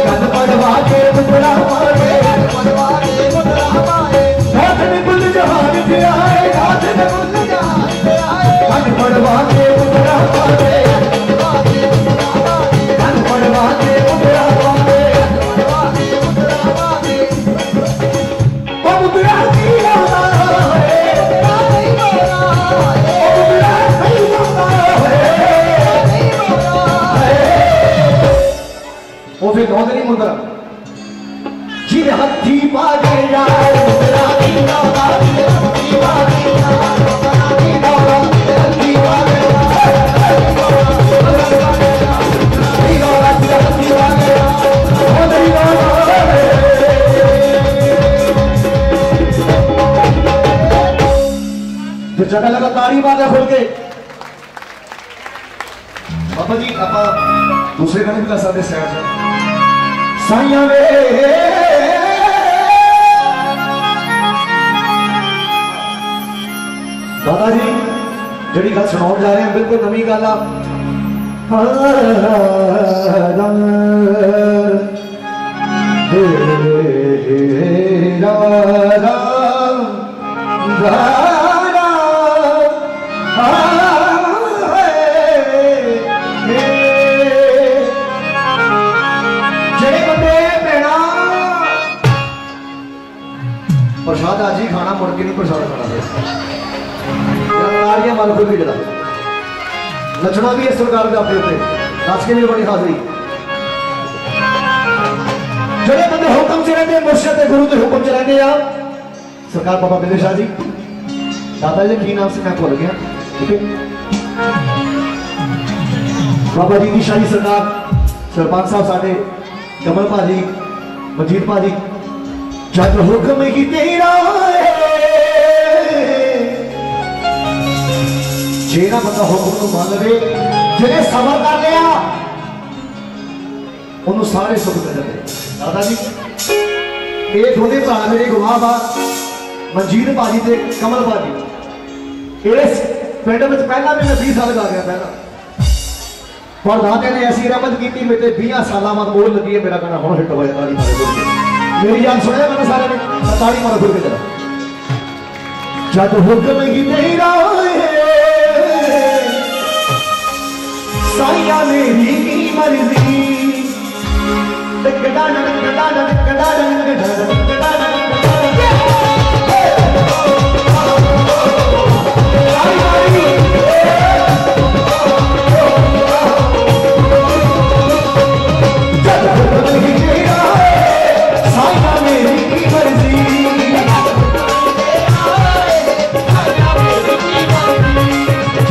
कद पड़वा के मुद्रा मारे कुल जहान से आए कद पड़वा के मुद्रा मारे कद पड़वा के मुद्रा मारे वो फिर नौ दिन मुद्रा जी हथी पागे यार मुद्रा की नौला हथी पागे यार मुद्रा की नौला हथी पागे जो जगह लगा तारी मार खोल के बाबा जी आप दूसरे गाने भी गा सकते साइया वे दादा जी जी गल सुना जा रहे हैं बिल्कुल नवी गल प्रसाद आज ही खाना मुड़ के नहीं प्रसाद खाना तालियां मार खुल के जरा नचना भी है सरकार का अपने ऊपर नाच के लिए बड़ी हाजरी जड़े बंदे हुक्म च रहते मुर्शिद गुरु के हुक्म च रहते आ सरकार बाबा बिल्ले शाह जी दादा जी की नाम से मैं भूल गया ठीक है बाबा जी की शाही सरकार सरपंच साहब साडे कमल भाजी मंजीत भाजी जब हुक्म की तेरा जेना बंदा हुक्म को मान ले जिन्हें सबर कर लिया उन्होंने सारे सुख मिल जाते दादा जी ये दोनों भरा मेरे गवाह बा मंजीत भाजी ते कमल भाजी इस पिंड में पहला भी मैं 20 साल का गया पहला पर दादे ने ऐसी रहमत की मेरे 20 साल बाद बोल लगी है मेरा गाना हम हिट हो जाए मेरी जान सुने मैंने सारे ने ताली मारो फिर के जरा जब हुक्म की तेरा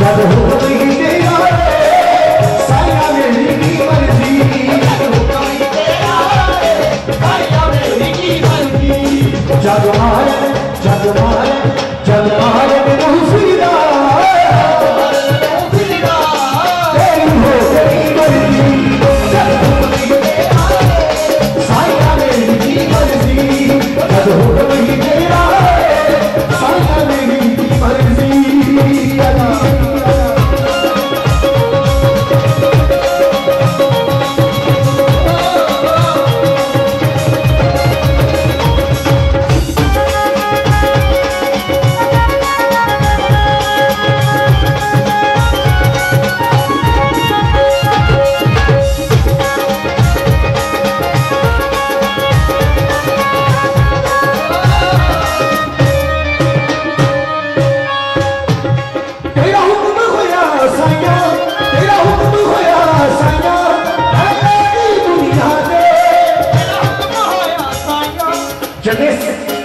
जब हुक्म ही तेरा साया मेरी की मर्जी जब हुक्म ही तेरा साया मेरी की मर्जी जब मारे मुफिदा तेरी हो तेरी मर्जी जब हुक्म ही तेरा साया मेरी की मर्जी जब हुक्म ही तेरा साया मेरी की मर्जी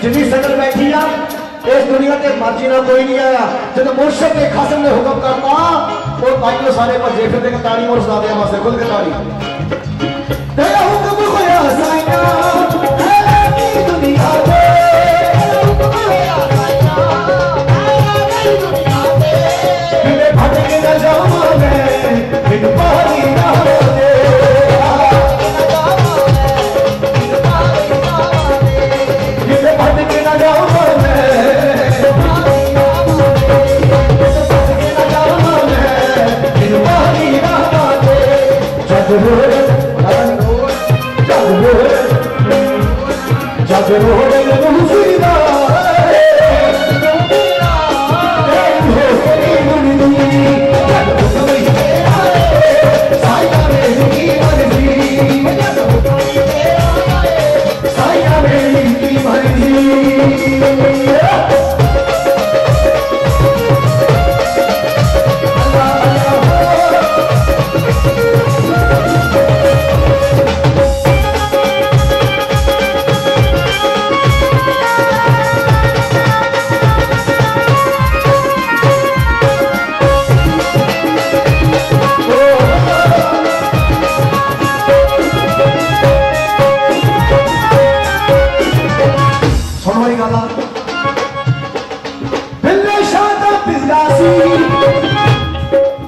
जिन्नी संगत बैठी आ इस दुनिया ते मर्जी ना कोई नहीं आया जब मुर्शद के खासम ने हुक्म करता और भाइयों सारे भजे फिरते के ताड़ी और सुना दिया वास्ते खुद के ताड़ी तेरा हुक्म होया साईं है दुनिया ते हुक्म होया साईं है दुनिया ते बिन भटके न जावां मैं बिन पानी ना होवे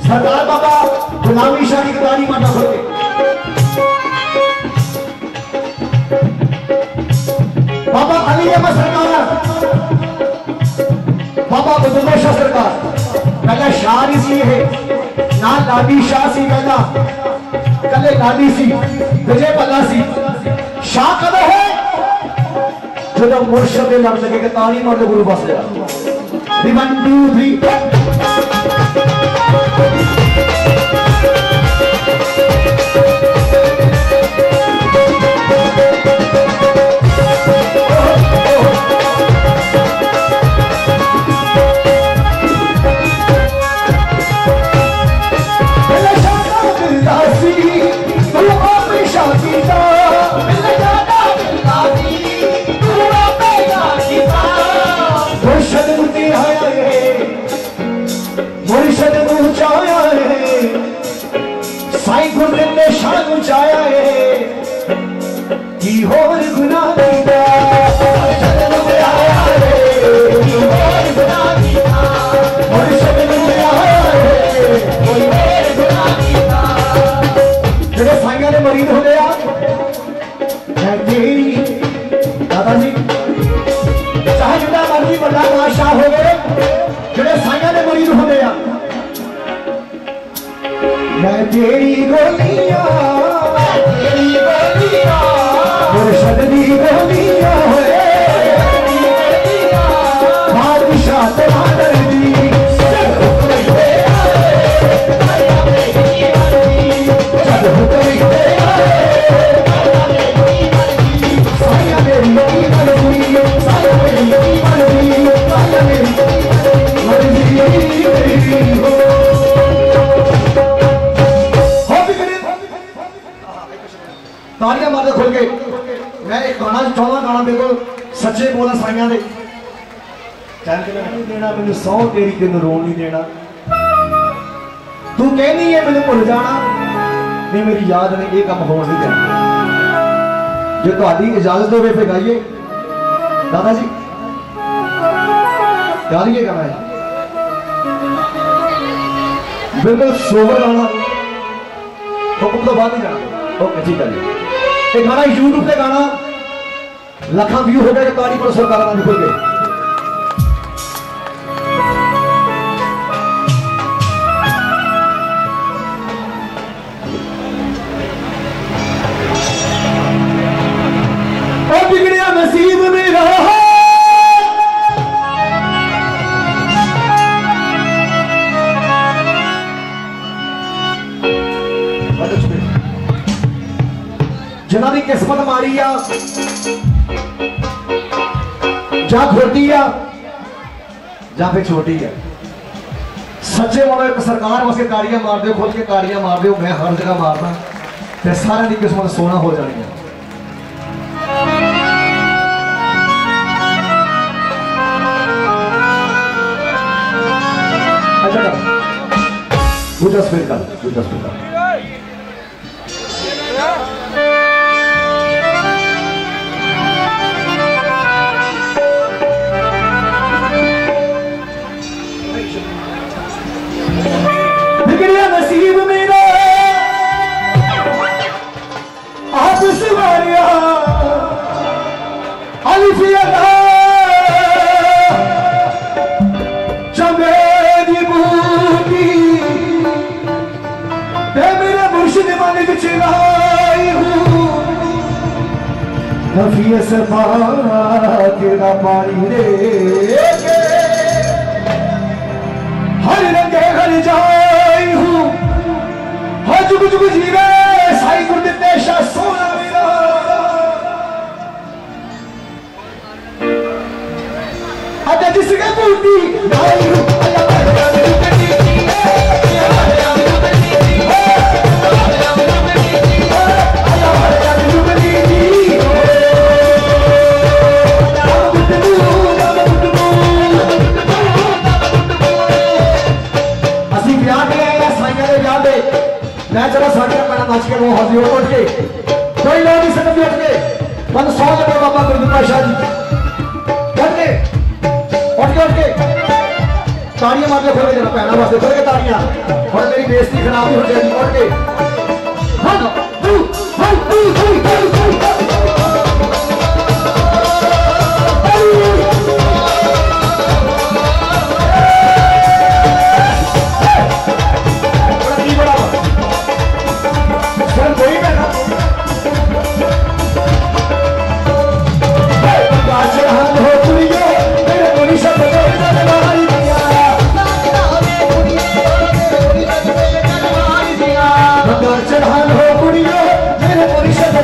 सरदार बाबा गुलामी शाह की कहानी माना खोले बाबा अली अहमद सरकार बाबा बुजुर्ग शाह सरकार पहला शाह इसलिए है ना लाडी शाह सी पहला कले लाडी सी विजय पल्ला सी शाह कदे है जो मुर्शद लड़ लगे कि ताली मार दो गुरु बस गया 1 2 3 जाया है कि होर गुनाह कीता मुर्शद ने आया है कि होर गुनाह कीता मुर्शद ने आया है कि होर गुनाह कीता जेड़े साईं दे मरीद हो गया मैं तेरी दादा जी चाहे जितना मर्जी बड़ा बादशाह हो गए जेड़े साईं दे मरीद हो गया मैं तेरी गोलियां मुर्शद दी गोलियां बादशाह तुम्हारे दी जब हुक्म तेरा साया मेरी मर्जी साया मेरी मर्जी साया मेरी मर्जी हो तालियां मारते खुल के मैं एक गाना चाहना गाना बिल्कुल सच्चे बोला साइयां दे नहीं देना मैंने 100 तेरी किन रोन नहीं देना कहनी है मैंने भुल जाना नहीं, मेरी याद ने ये काम हो नहीं देना। जो तुम्हारी इजाजत हो फिर गाइए दादा जी, गा लीजिएगा मैं बिल्कुल सोबर गाना, हुक्म तो बाद ही गाना। ओके ठीक है जी। एक गाना यूट्यूब पे गाना लाखों व्यू हो गए, तारी पर सरकार निकल गए। बिगड़िया नसीब मेरा जिन्होंने किस्मत मारी आ जा खोटी आ जा फिर छोटी है। सच्चे वालों एक सरकार वास्ते ताड़ियां मार दो, खुल के ताड़ियां मार दो, मैं हर जगह मारना ते सारे की किस्मत सोना हो जानी है। Muchas felicidades, muchas felicidades. बिगड़िया नसीब मेरा आप सवारिया अलिफिया चमेली बूटी मेरे मुर्शिद मन विच लाई हूँ नफिया सफा तेरा पानी रे हर रंगे हर जाई हूँ हर जुग जुग जीवे साई गुरदितेशा सोना मेरा अदा जिसके बूटी लाई हूँ मैं चलो साढ़े अपना नाच के वो हाजिर हो उठ के कोई लोग नहीं सकते उठ के 500 रुपये बाबा गुरु पाशाह जी उठ के ताड़ियां मार के फिर जरा पहना वास्ते फिर के ताड़ियां और मेरी बेइज्जती खराब हो जाएगी। उठ के 1 2 चढ़ान हो कुड़ियों मेरे परिषद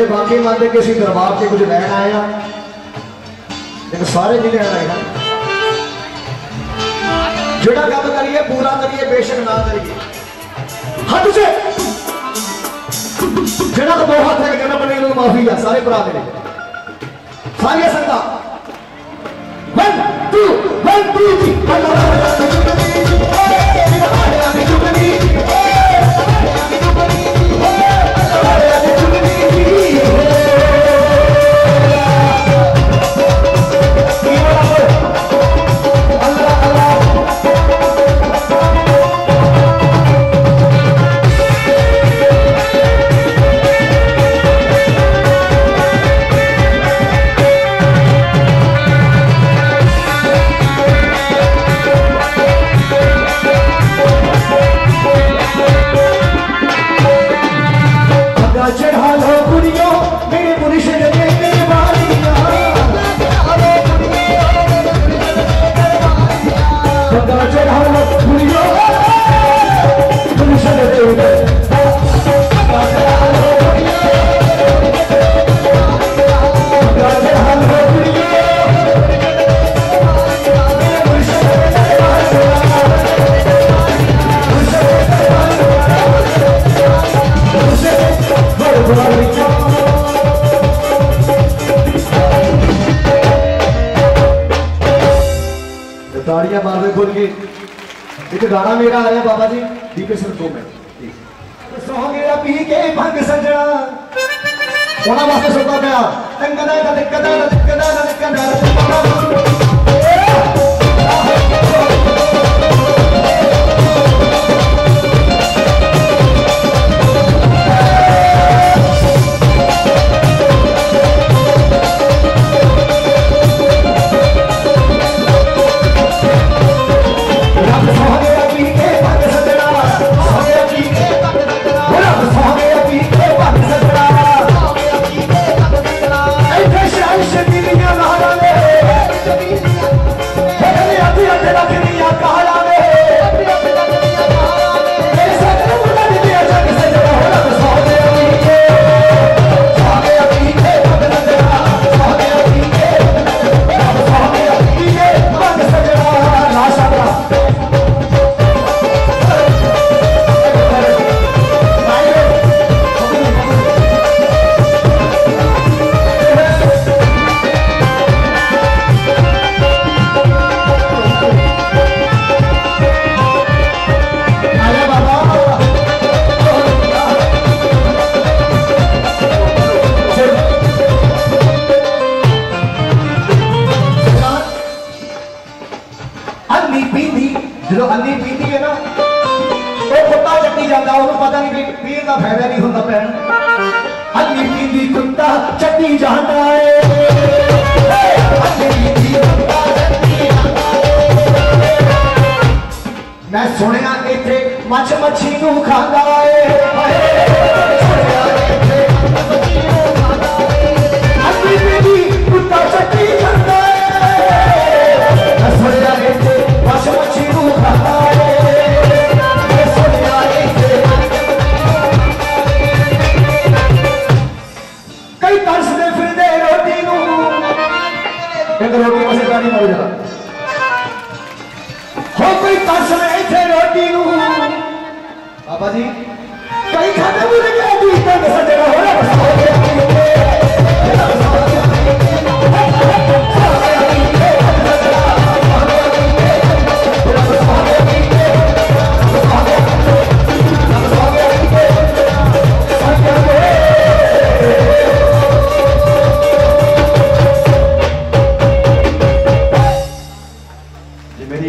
वाकई मानते कि असं दरबार से कुछ लैन आए हैं, लेकिन सारे नहीं लैन आए हैं। जोड़ा काम करिए पूरा करिए, बेशक ना करिए। हाथ से जेड़ा तो दो हाथ है कहना बने माफी है सारे भरा मेरे सारी संगत 1 2 1 2 ताड़ियां मार दे खोल के। एक गाना मेरा आ रहा है बाबा जी डीपे सर 2 मिनट सो गया पी के भंग सजना ओना वास्ते सुनता गया जो अन्नी पीती है ना वो कुत्ता चट्टी जाता उन्होंने पता नहीं पीर का फायदा नहीं होता भैन अन्नी पीती कुत्ता चट्टी जाता है मैं सुनिया इतने मछ मच्छी नू खाता है अन्नी पीती कुत्ता चट्टी जाता है मैं सुनिया इतने मछ मच्छी नू खाता है कई तरसते फिरदे रोटी नू एक रोटी वैसे गाड़ी मर जा हो कोई तरसते इथे रोटी नू बाबा जी कई खाते मुझे क्या दी तक सजेगा हो रहा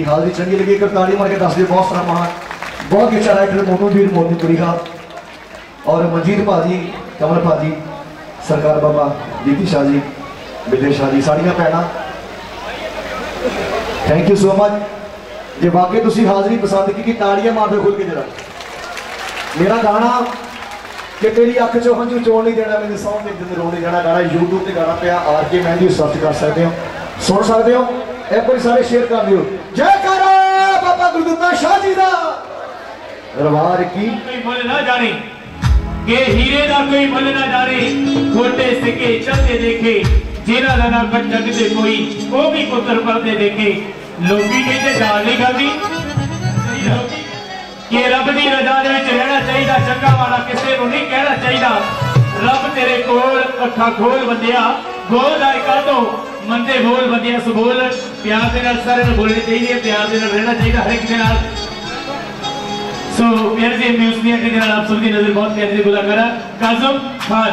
हाजरी चंगी लगी एक ताली मार के दस दिए बहुत सारा महान बहुत अच्छा राइटर मोनू वीर मोनूपुरी का और मंजीत भाजी कमल भाजी सरकार बाबा दीदी शाह जी बिल्ले शाह जी साड़ियां भैन थैंक यू सो मच जे वाकई तुम हाजरी पसंद की ताड़ियां मार दो खुल के जरा मेरा गाना कि तेरी अख चो हंझू चोड़ नहीं देना मेरे सौ दिन रो नहीं देना गाना यूट्यूब से गाना पे आर के मेहंदी सर्च कर सकते हो सुन सकते हो एक बार सारे शेयर कर दियो जयकारा बाबा गुरदत्ता शाह जी दा दरबार की बोले ना जानी कि हीरे का कोई मुल ना जाने, खोटे सिक्के चलते देखे, जिन्हां दा ना जग ते कोई वो भी पुत्र पलदे देखे। लोकी कहते गाल नहीं करदी कि रब की रजा दे विच रहना चाहिए, चंगा वाला किसी को नहीं कहना चाहिए। रब तेरे कोल अखा खोल बंदिया, बोलदा कादो मंदे बोल बंदिया, सो बोल प्यार दे नाल सारे नूं बोलनी चाहिए, प्यार दे नाल रहना चाहिए हर एक दे नाल। सो प्यारे से म्यूजिक के नाल आप सबकी नजर बहुत प्यारे से गुला करा काज़म खान।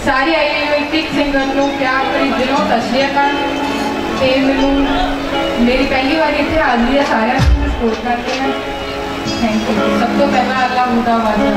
सारी आईटीक सिंगर को प्यार भरी दिलों तशरीकाल ते मैनू मेरी पहली बार इतने हाजिरी है, सारे सपोर्ट करते हैं। Thank you. सब तो पहला अल्लाह मुदावाजा।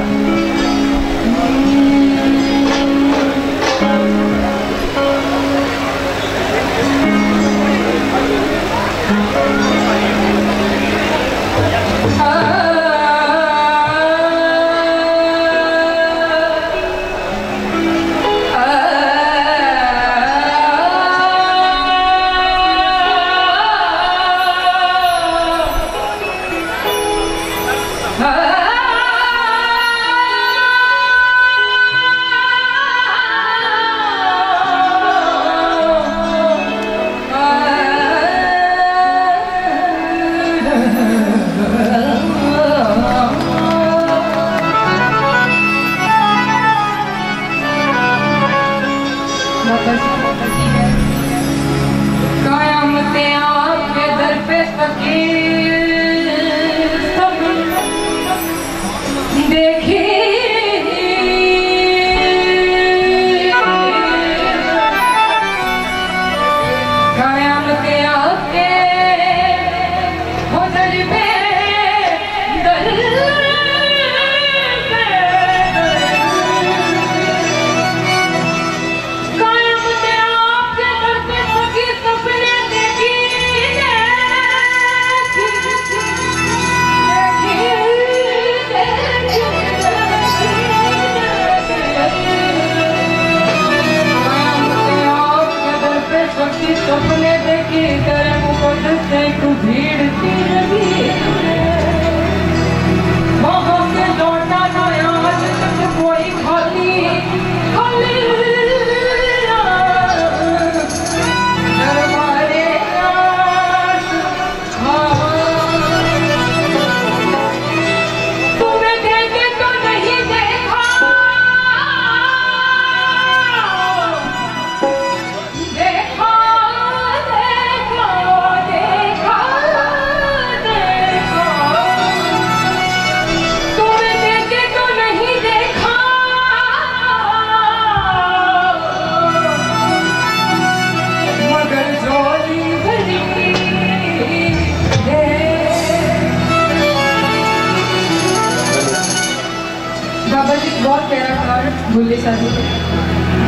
भूले शादी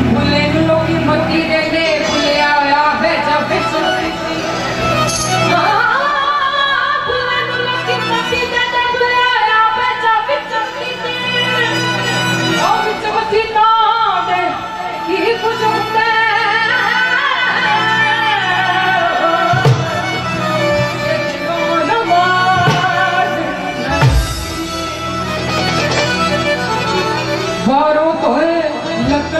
भूले लोगी मक्की दे दे भूले आया बेचा बिच भूले लोगी मक्की दे दे भूले आया बेचा बिच ओ बिच मक्की ना दे की कुछ होता बारों तो लग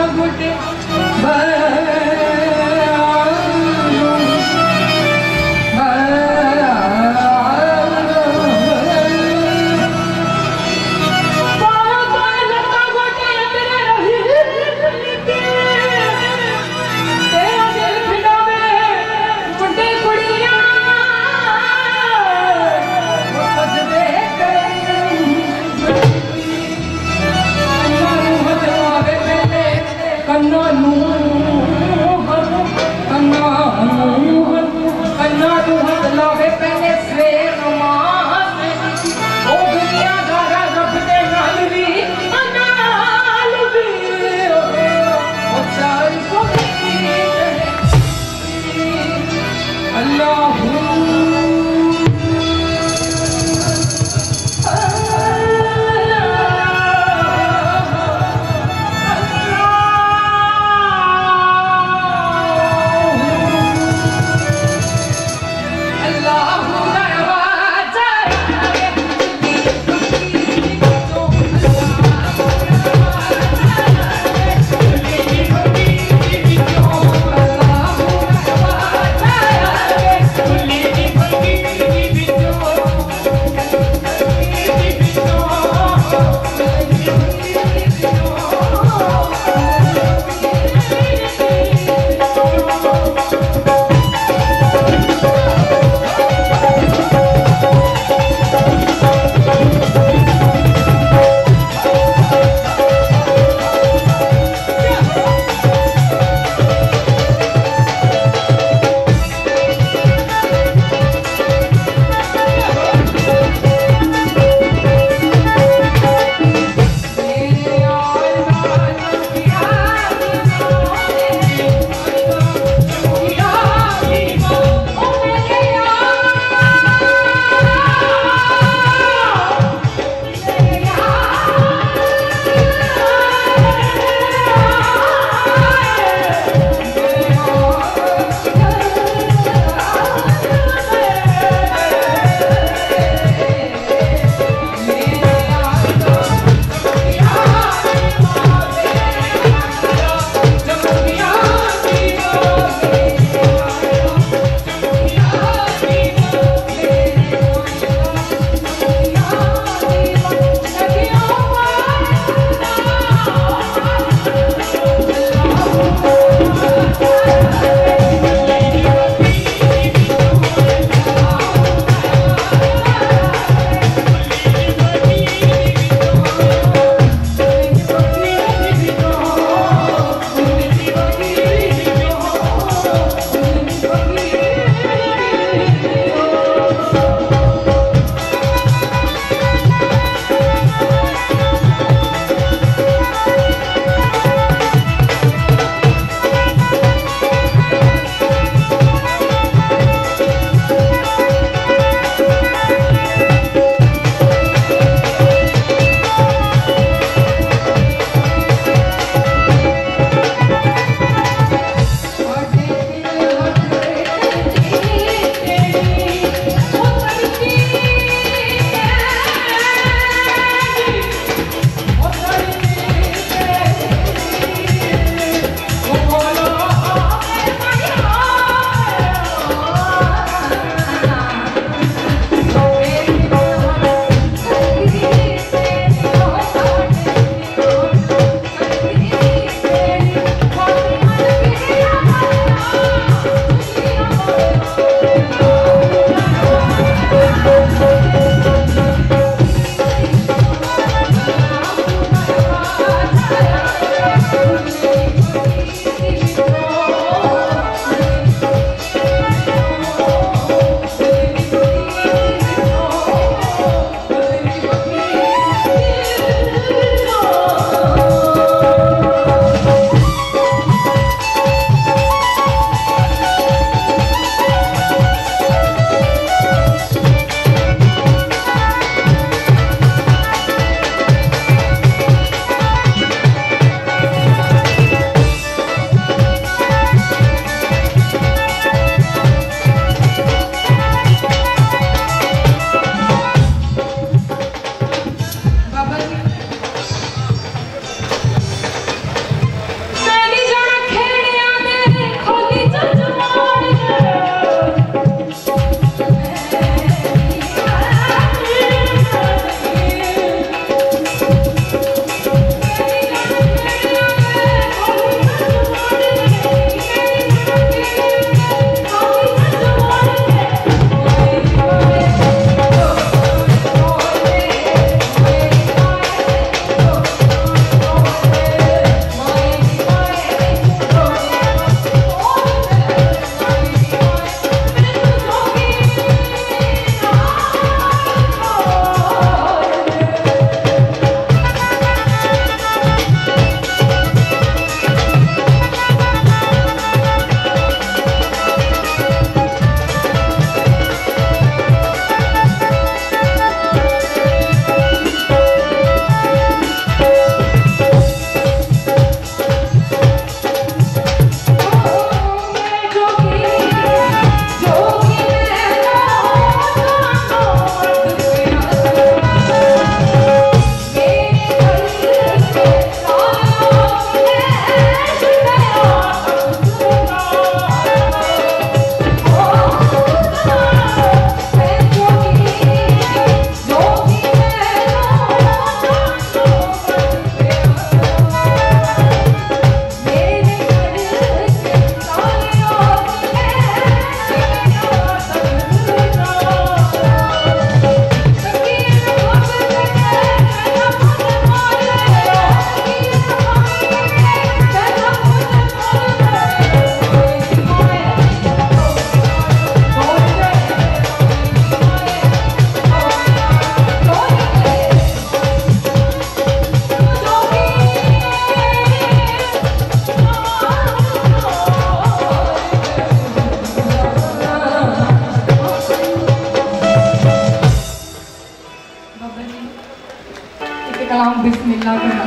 कलाम बिस्मिल्लाह करना।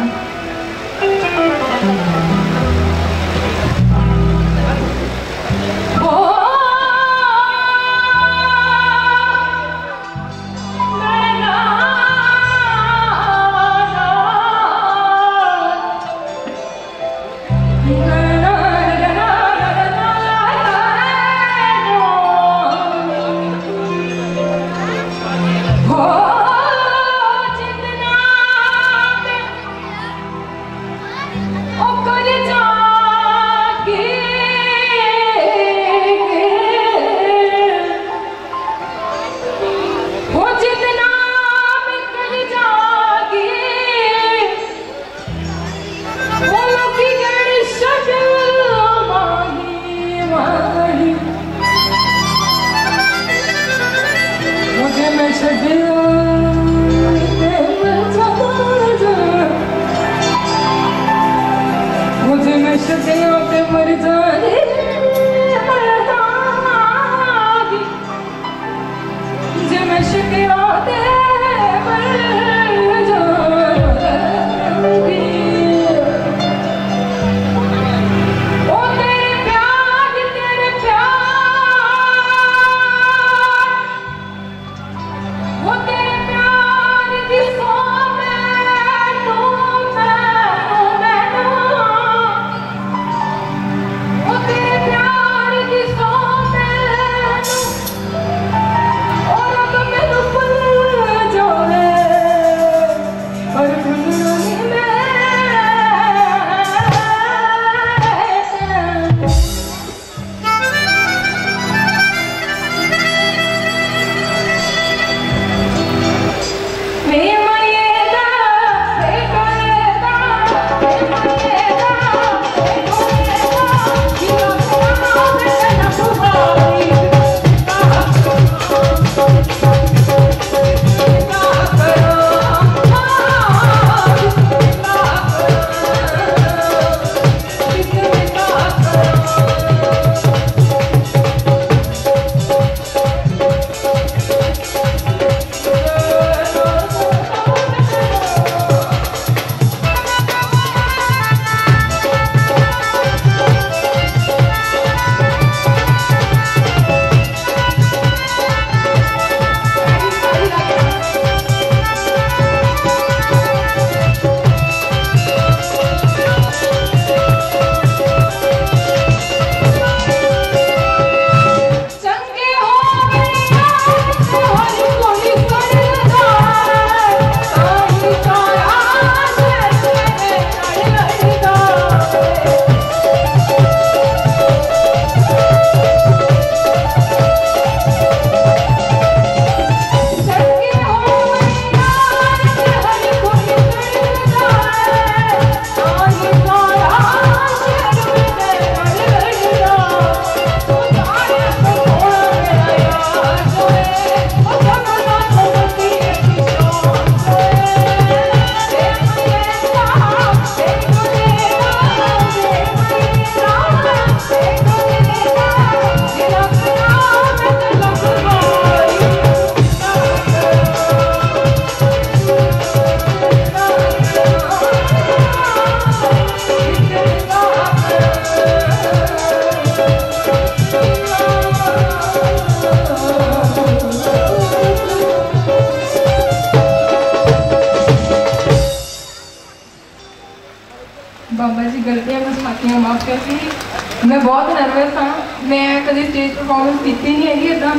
बाबा जी गलतियां बस माफियां माफ कर सी। मैं बहुत नर्वस हाँ, मैं कभी स्टेज परफॉर्मेंस की नहीं है इदा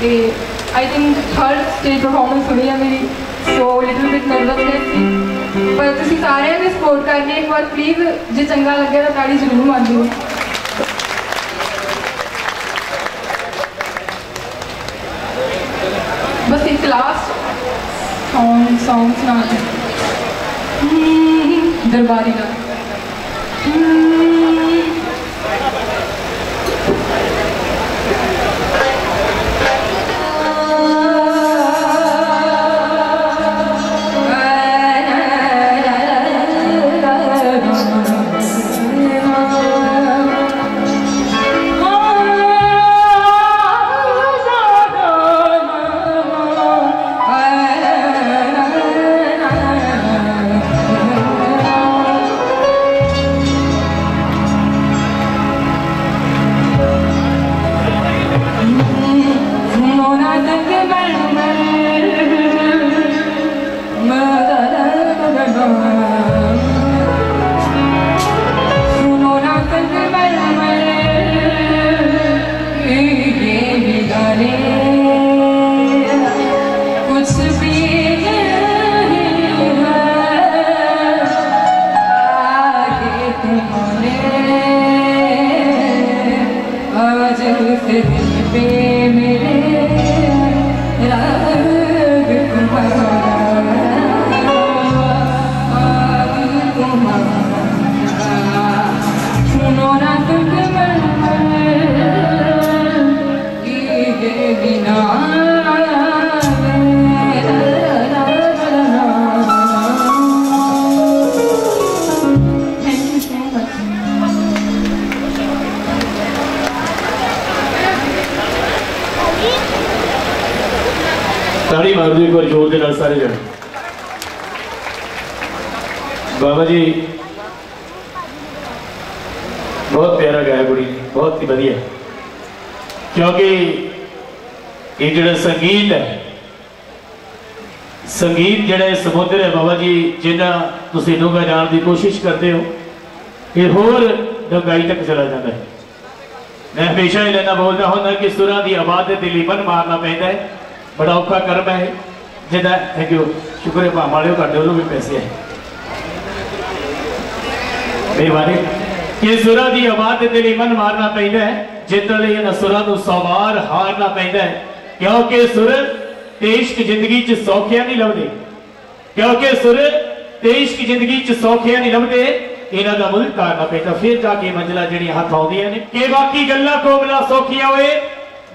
तो I think third stage performance हुई है मेरी, सो लिटिल बिट नर्वसनेस थी, पर तुम सारे भी सपोर्ट करके एक बार प्लीज़ जो चंगा लगे तो ताड़ी जरूर मार दियो। बस एक लास्ट सॉन्ग सुना दरबारी का। ताड़ी मार दो एक बार जोर के नाल सारे जने। बाबा जी बहुत प्यारा गाया कुड़ी ने, बहुत ही बढ़िया, क्योंकि ये जो संगीत है, संगीत जो समुद्र है बाबा जी, जिन्ना तुसीं डूंघा जाण की कोशिश करते हो, ये होर डूंघाई तक चला जाता है। मैं हमेशा ही लेना बोलता हूँ कि सुरां की आवाज़ ते मन मारना पैंदा है, बड़ा औखा कर्म है जिदा। थैंक यू, शुक्र है भाव वाले कर दो भी पैसे है, मेहरबानी। कि सुरां की आवाज़ ते मन मारना पैंदा है, जितने इन्हां सुरां नूं सवार हारना पैंदा है, क्योंकि सुर तेज की जिंदगी च सौखिया नहीं लभदे, क्योंकि सुर तेज की जिंदगी च सौखिया नहीं लभदे, इन्हां दा मुल तारना पैंदा, फिर जाके मंजिलां जिहड़ियां हथ आउंदियां ने। कि बाकी गल्लां कोमला सौखियां होए,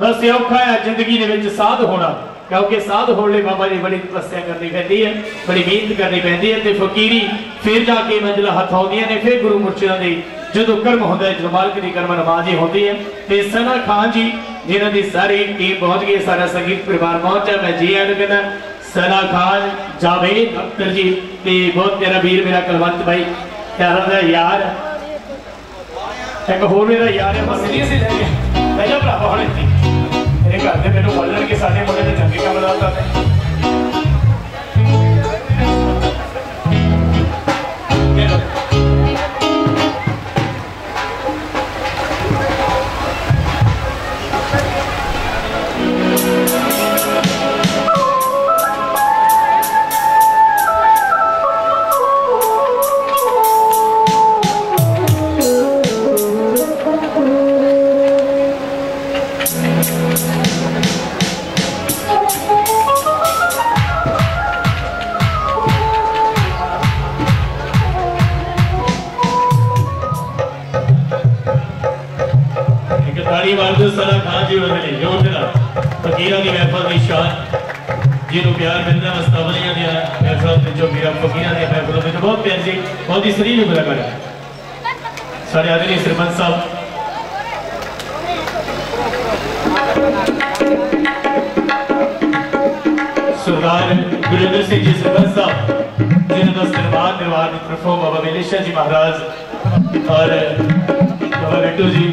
बस औखा है जिंदगी दे विच साध होना, क्योंकि साध होने बाबा जी बड़ी तपस्या करनी पैंदी है, बड़ी मेहनत करनी पैंदी है, ते फकीरी फिर जाके मंजिलां हथ आउंदियां ने। फिर गुरु मुर्शिदां दी जो कर्म होता है, जो मालिक की कर्म नमाज ही होती है। ते सना खान जी जिन्हों की सारी टीम पहुंच गई, सारा संगीत परिवार पहुंचा, मैं जी आया कहना। सना खान, जावेद अख्तर जी, ते बहुत प्यारा वीर मेरा कलवंत भाई, प्यारा दा यार, एक होर मेरा यार है, बस सीरियस ही रह गया भरावा होने थी मेरे घर से मैंने बोल के साढ़े मुंडे से चंगे काम लाता है। सना खान जी वाले जोर देना फकीरां दी महफिल दी शान, जिन्हों प्यार मिलना मस्तावलियां दी महफिल ते जो मेरा फकीरां दी महफिल में बहुत प्यार जी, बहुत ही सरीली मुलाकात है। सारे आदरणीय सरपंच साहब, सरदार गुरविंदर सिंह जी सरपंच साहब, जिन्होंने दरबार दरबार की तरफों बाबा विलेशा जी महाराज और बाबा बिट्टू जी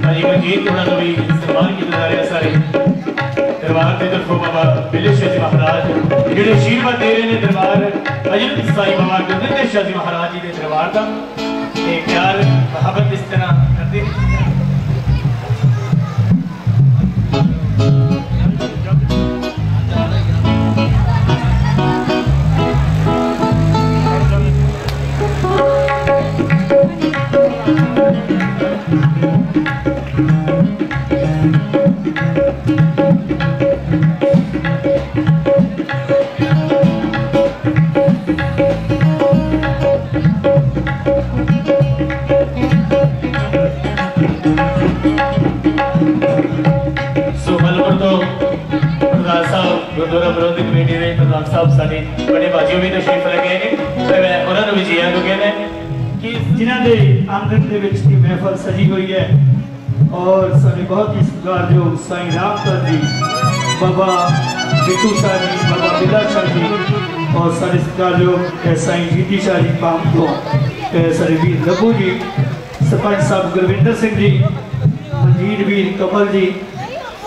अजी मंजीत उन्होंने भी सम्मान किया जा रहा। सारे दरबार के तरफों बाबा विलेशा जी महाराज जो आशीर्वाद दे रहे हैं दरबार अजंत साई बाबा गुरविंदर शाह जी महाराज जी के दरबार का प्यार मोहब्बत इस तरह करते हैं। गुरुद्वारा प्रबंधक कमेटी के प्रधान साहब सारे बड़े बाजियों भी तशरीफ लगे ने, मैं उन्होंने भी जिया क्योंकि ने कि जिन्हां दे आंगन दे विच की महफिल सजी हुई है और सारे बहुत ही सत्कार जो साईं रामदास जी, बाबा बिट्टू शाह जी, बाबा बिला शाह जी और सारे सत्कार जो साईं जीती शाह जी पाम तो सारे वीर लबू जी, सरपंच साहब गुरविंदर सिंह जी, मंजीर वीर कमल जी,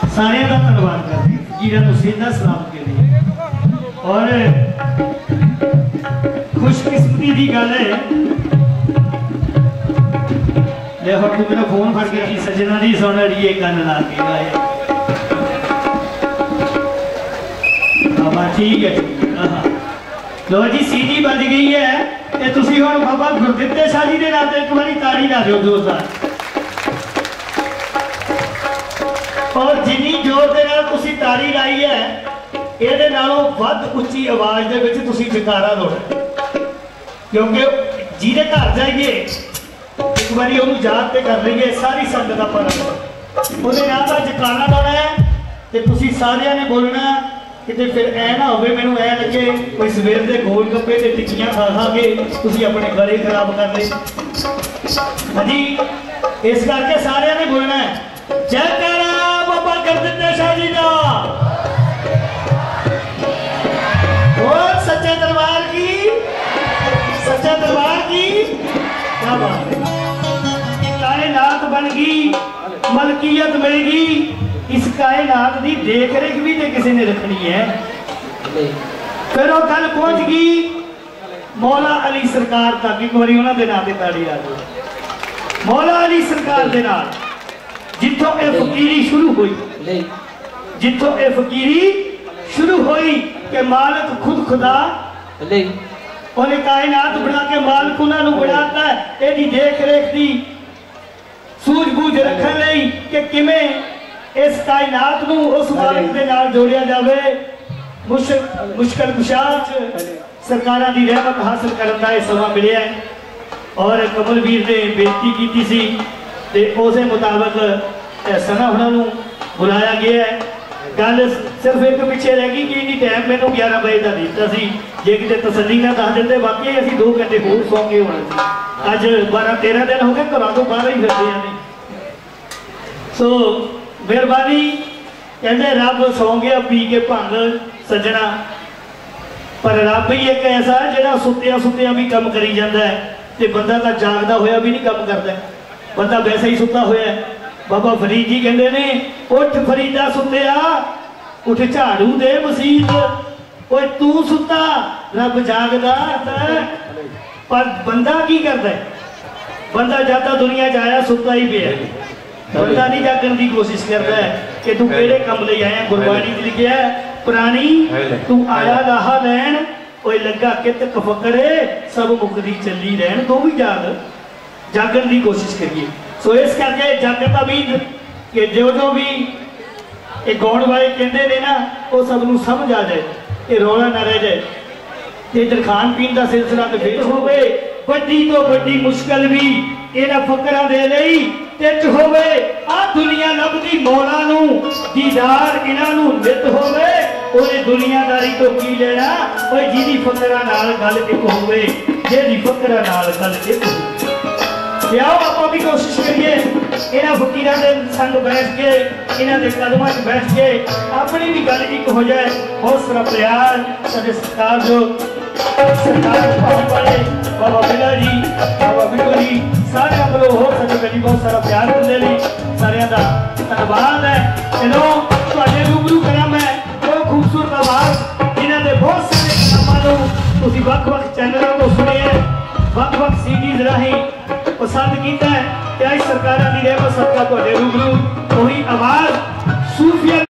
सारे का धन्यवाद करते हैं। जिन्होंने सीधा सलाम के लिए और खुशकिस्मती की गल है देखो तू मेरा फोन फट के रखी सजना दी सुन रही गल ला के गाए ठीक है लो जी सीधी बज गई है ते तुसी हुण बाबा गुरदित्ते शाह जी दे नाम ते एक बारी ताड़ी ला दिओ जोरदार और जिन्नी जोर दे नाल तुसी ताड़ी लाई है ਇਹਦੇ ਨਾਲੋਂ ਵੱਧ ਉੱਚੀ ਆਵਾਜ਼ ਦੇ ਵਿੱਚ ਤੁਸੀਂ ਜਕਾਰਾ ਲਾਉਣਾ ਕਿਉਂਕਿ ਜਿਹਦੇ ਘਰ ਜਾਈਏ ਇੱਕ ਵਾਰੀ ਉਹਨੂੰ ਯਾਦ ਤੇ ਕਰ ਲਈਏ ਸਾਰੀ ਸੰਗਤ ਦਾ ਪਰਮ ਉਹਦੇ ਨਾਲ ਦਾ ਜਕਾਰਾ ਲਾਉਣਾ ਹੈ ਤੇ ਤੁਸੀਂ ਸਾਰਿਆਂ ਨੇ ਬੋਲਣਾ ਕਿਤੇ ਫਿਰ ਐ ਨਾ ਹੋਵੇ ਮੈਨੂੰ ਐ ਲੱਗੇ ਕੋਈ ਸਵੇਰ ਦੇ ਗੋਲ ਗੱਪੇ ਤੇ ਟਿੱਕੀਆਂ ਖਾ ਖਾ ਕੇ ਤੁਸੀਂ ਆਪਣੇ ਘਰੇ ਖਰਾਬ ਕਰ ਲਏ ਹਾਂਜੀ ਇਸ ਕਰਕੇ ਸਾਰਿਆਂ ਨੇ ਬੋਲਣਾ ਹੈ ਜੈਕਾਰਾ ਬਾਬਾ ਗੁਰਦਿੱਤੇ ਸ਼ਾਹ ਜੀ ਦਾ सच्चे दरबार की क्या बात है कायनात बन गई मलकियत मिल गई इस कायनात की देख रेख भी तो किसी ने रखनी है फिर वो गल पहुंच गई मौला अली सरकार तक एक बार उन्होंने नाम से ताड़ी आ गई मौला अली सरकार के नाल जिथों ये फकीरी शुरू हुई जिथों ये फकीरी शुरू हुई कि मालिक खुद खुदा उन्हें कायनात बना के मालिक उन्होंने बनाता है यदि देख रेख की सूझबूझ रखने लई कि किवें इस कायनात नूं उस मालिक दे नाल जोड़िया जावे मुश्किल कुशा सरकारां दी रहमत हासिल करन दा समा मिलिया है और कमलवीर ने बेनती की सी ते उस मुताबिक सना हुणां नूं बुलाया गया है गल सिर्फ एक पिछे रह गई कि इन्नी टाइम मैंने 11 बजे का दिता सी जे किते तसल्ली ना दस देते बाकी असीं 2 घंटे होर सौ के होना सी अज 12-13 दिन हो गए घरों तो बाहर ही फिरदे आं सो मेहरबानी कहते रब सौ गया पी के भंग सजना पर रब ही एक ऐसा है जिहड़ा सुत्तिया सुत्तिया भी काम करी जाता है तो बंदा तो जागदा होया भी नहीं काम करता बंदा वैसे ही सुता होया है बाबा फरीद जी कहते ने उठ फरीदा सुत्या उठ झाड़ू दे मसीत ओए तू सुता रब जागदा पर बंदा की करता है बंदा जाता दुनिया च आया सुता ही पिया बंदा नहीं जागण की कोशिश करता है कि तू केड़े काम ले आया गुरबाणी च लिखिया पुरानी तू आया लाहा लैन ओए लगा कित कफकरे सब मुकदी चली रहन तू भी जागण की कोशिश करिए सो इस करके जागत उम्मीद कि जो जो भी ये गाउण वाले कहते हैं ना वो सब नूं समझ आ जाए ये रौला ना रह जाए इधर खान पीन का सिलसिला तो फिर होवे बड़ी तो बड़ी मुश्किल भी इन्हां फकरां दे लई तिच होवे आ दुनिया लभदी मौला नूं दीदार इन्हां नूं नित होवे ओए दुनियादारी तो की लेना ओए जिहदी फकरां नाल गल इक होवे जिहदी फकरां नाल गल इक आओ आप भी कोशिश करिए इन्हां फकीरां दे संग बैठ के इन्हां दे कदमां च बैठ के अपनी भी गल एक हो जाए बहुत सारा प्यार साडे सरकार जो सरकार वाले बाबा बिला जी बाबा बिलो जी सारे वालों होर साडे कई बहुत सारा प्यार मिलने लई सारियां दा धन्नवाद है चलो तुहाडे रूबरू करा मैं बहुत खूबसूरत आवाज जिन्हां दे बहुत सारे कलामां नूं तुसीं वख-वख चैनलों तो सुनिए वख-वख सीडीज़ राहीं पसंद किया है सरकारों की रहमत सदका तुहाडे रूबरू वही आवाज सूफिया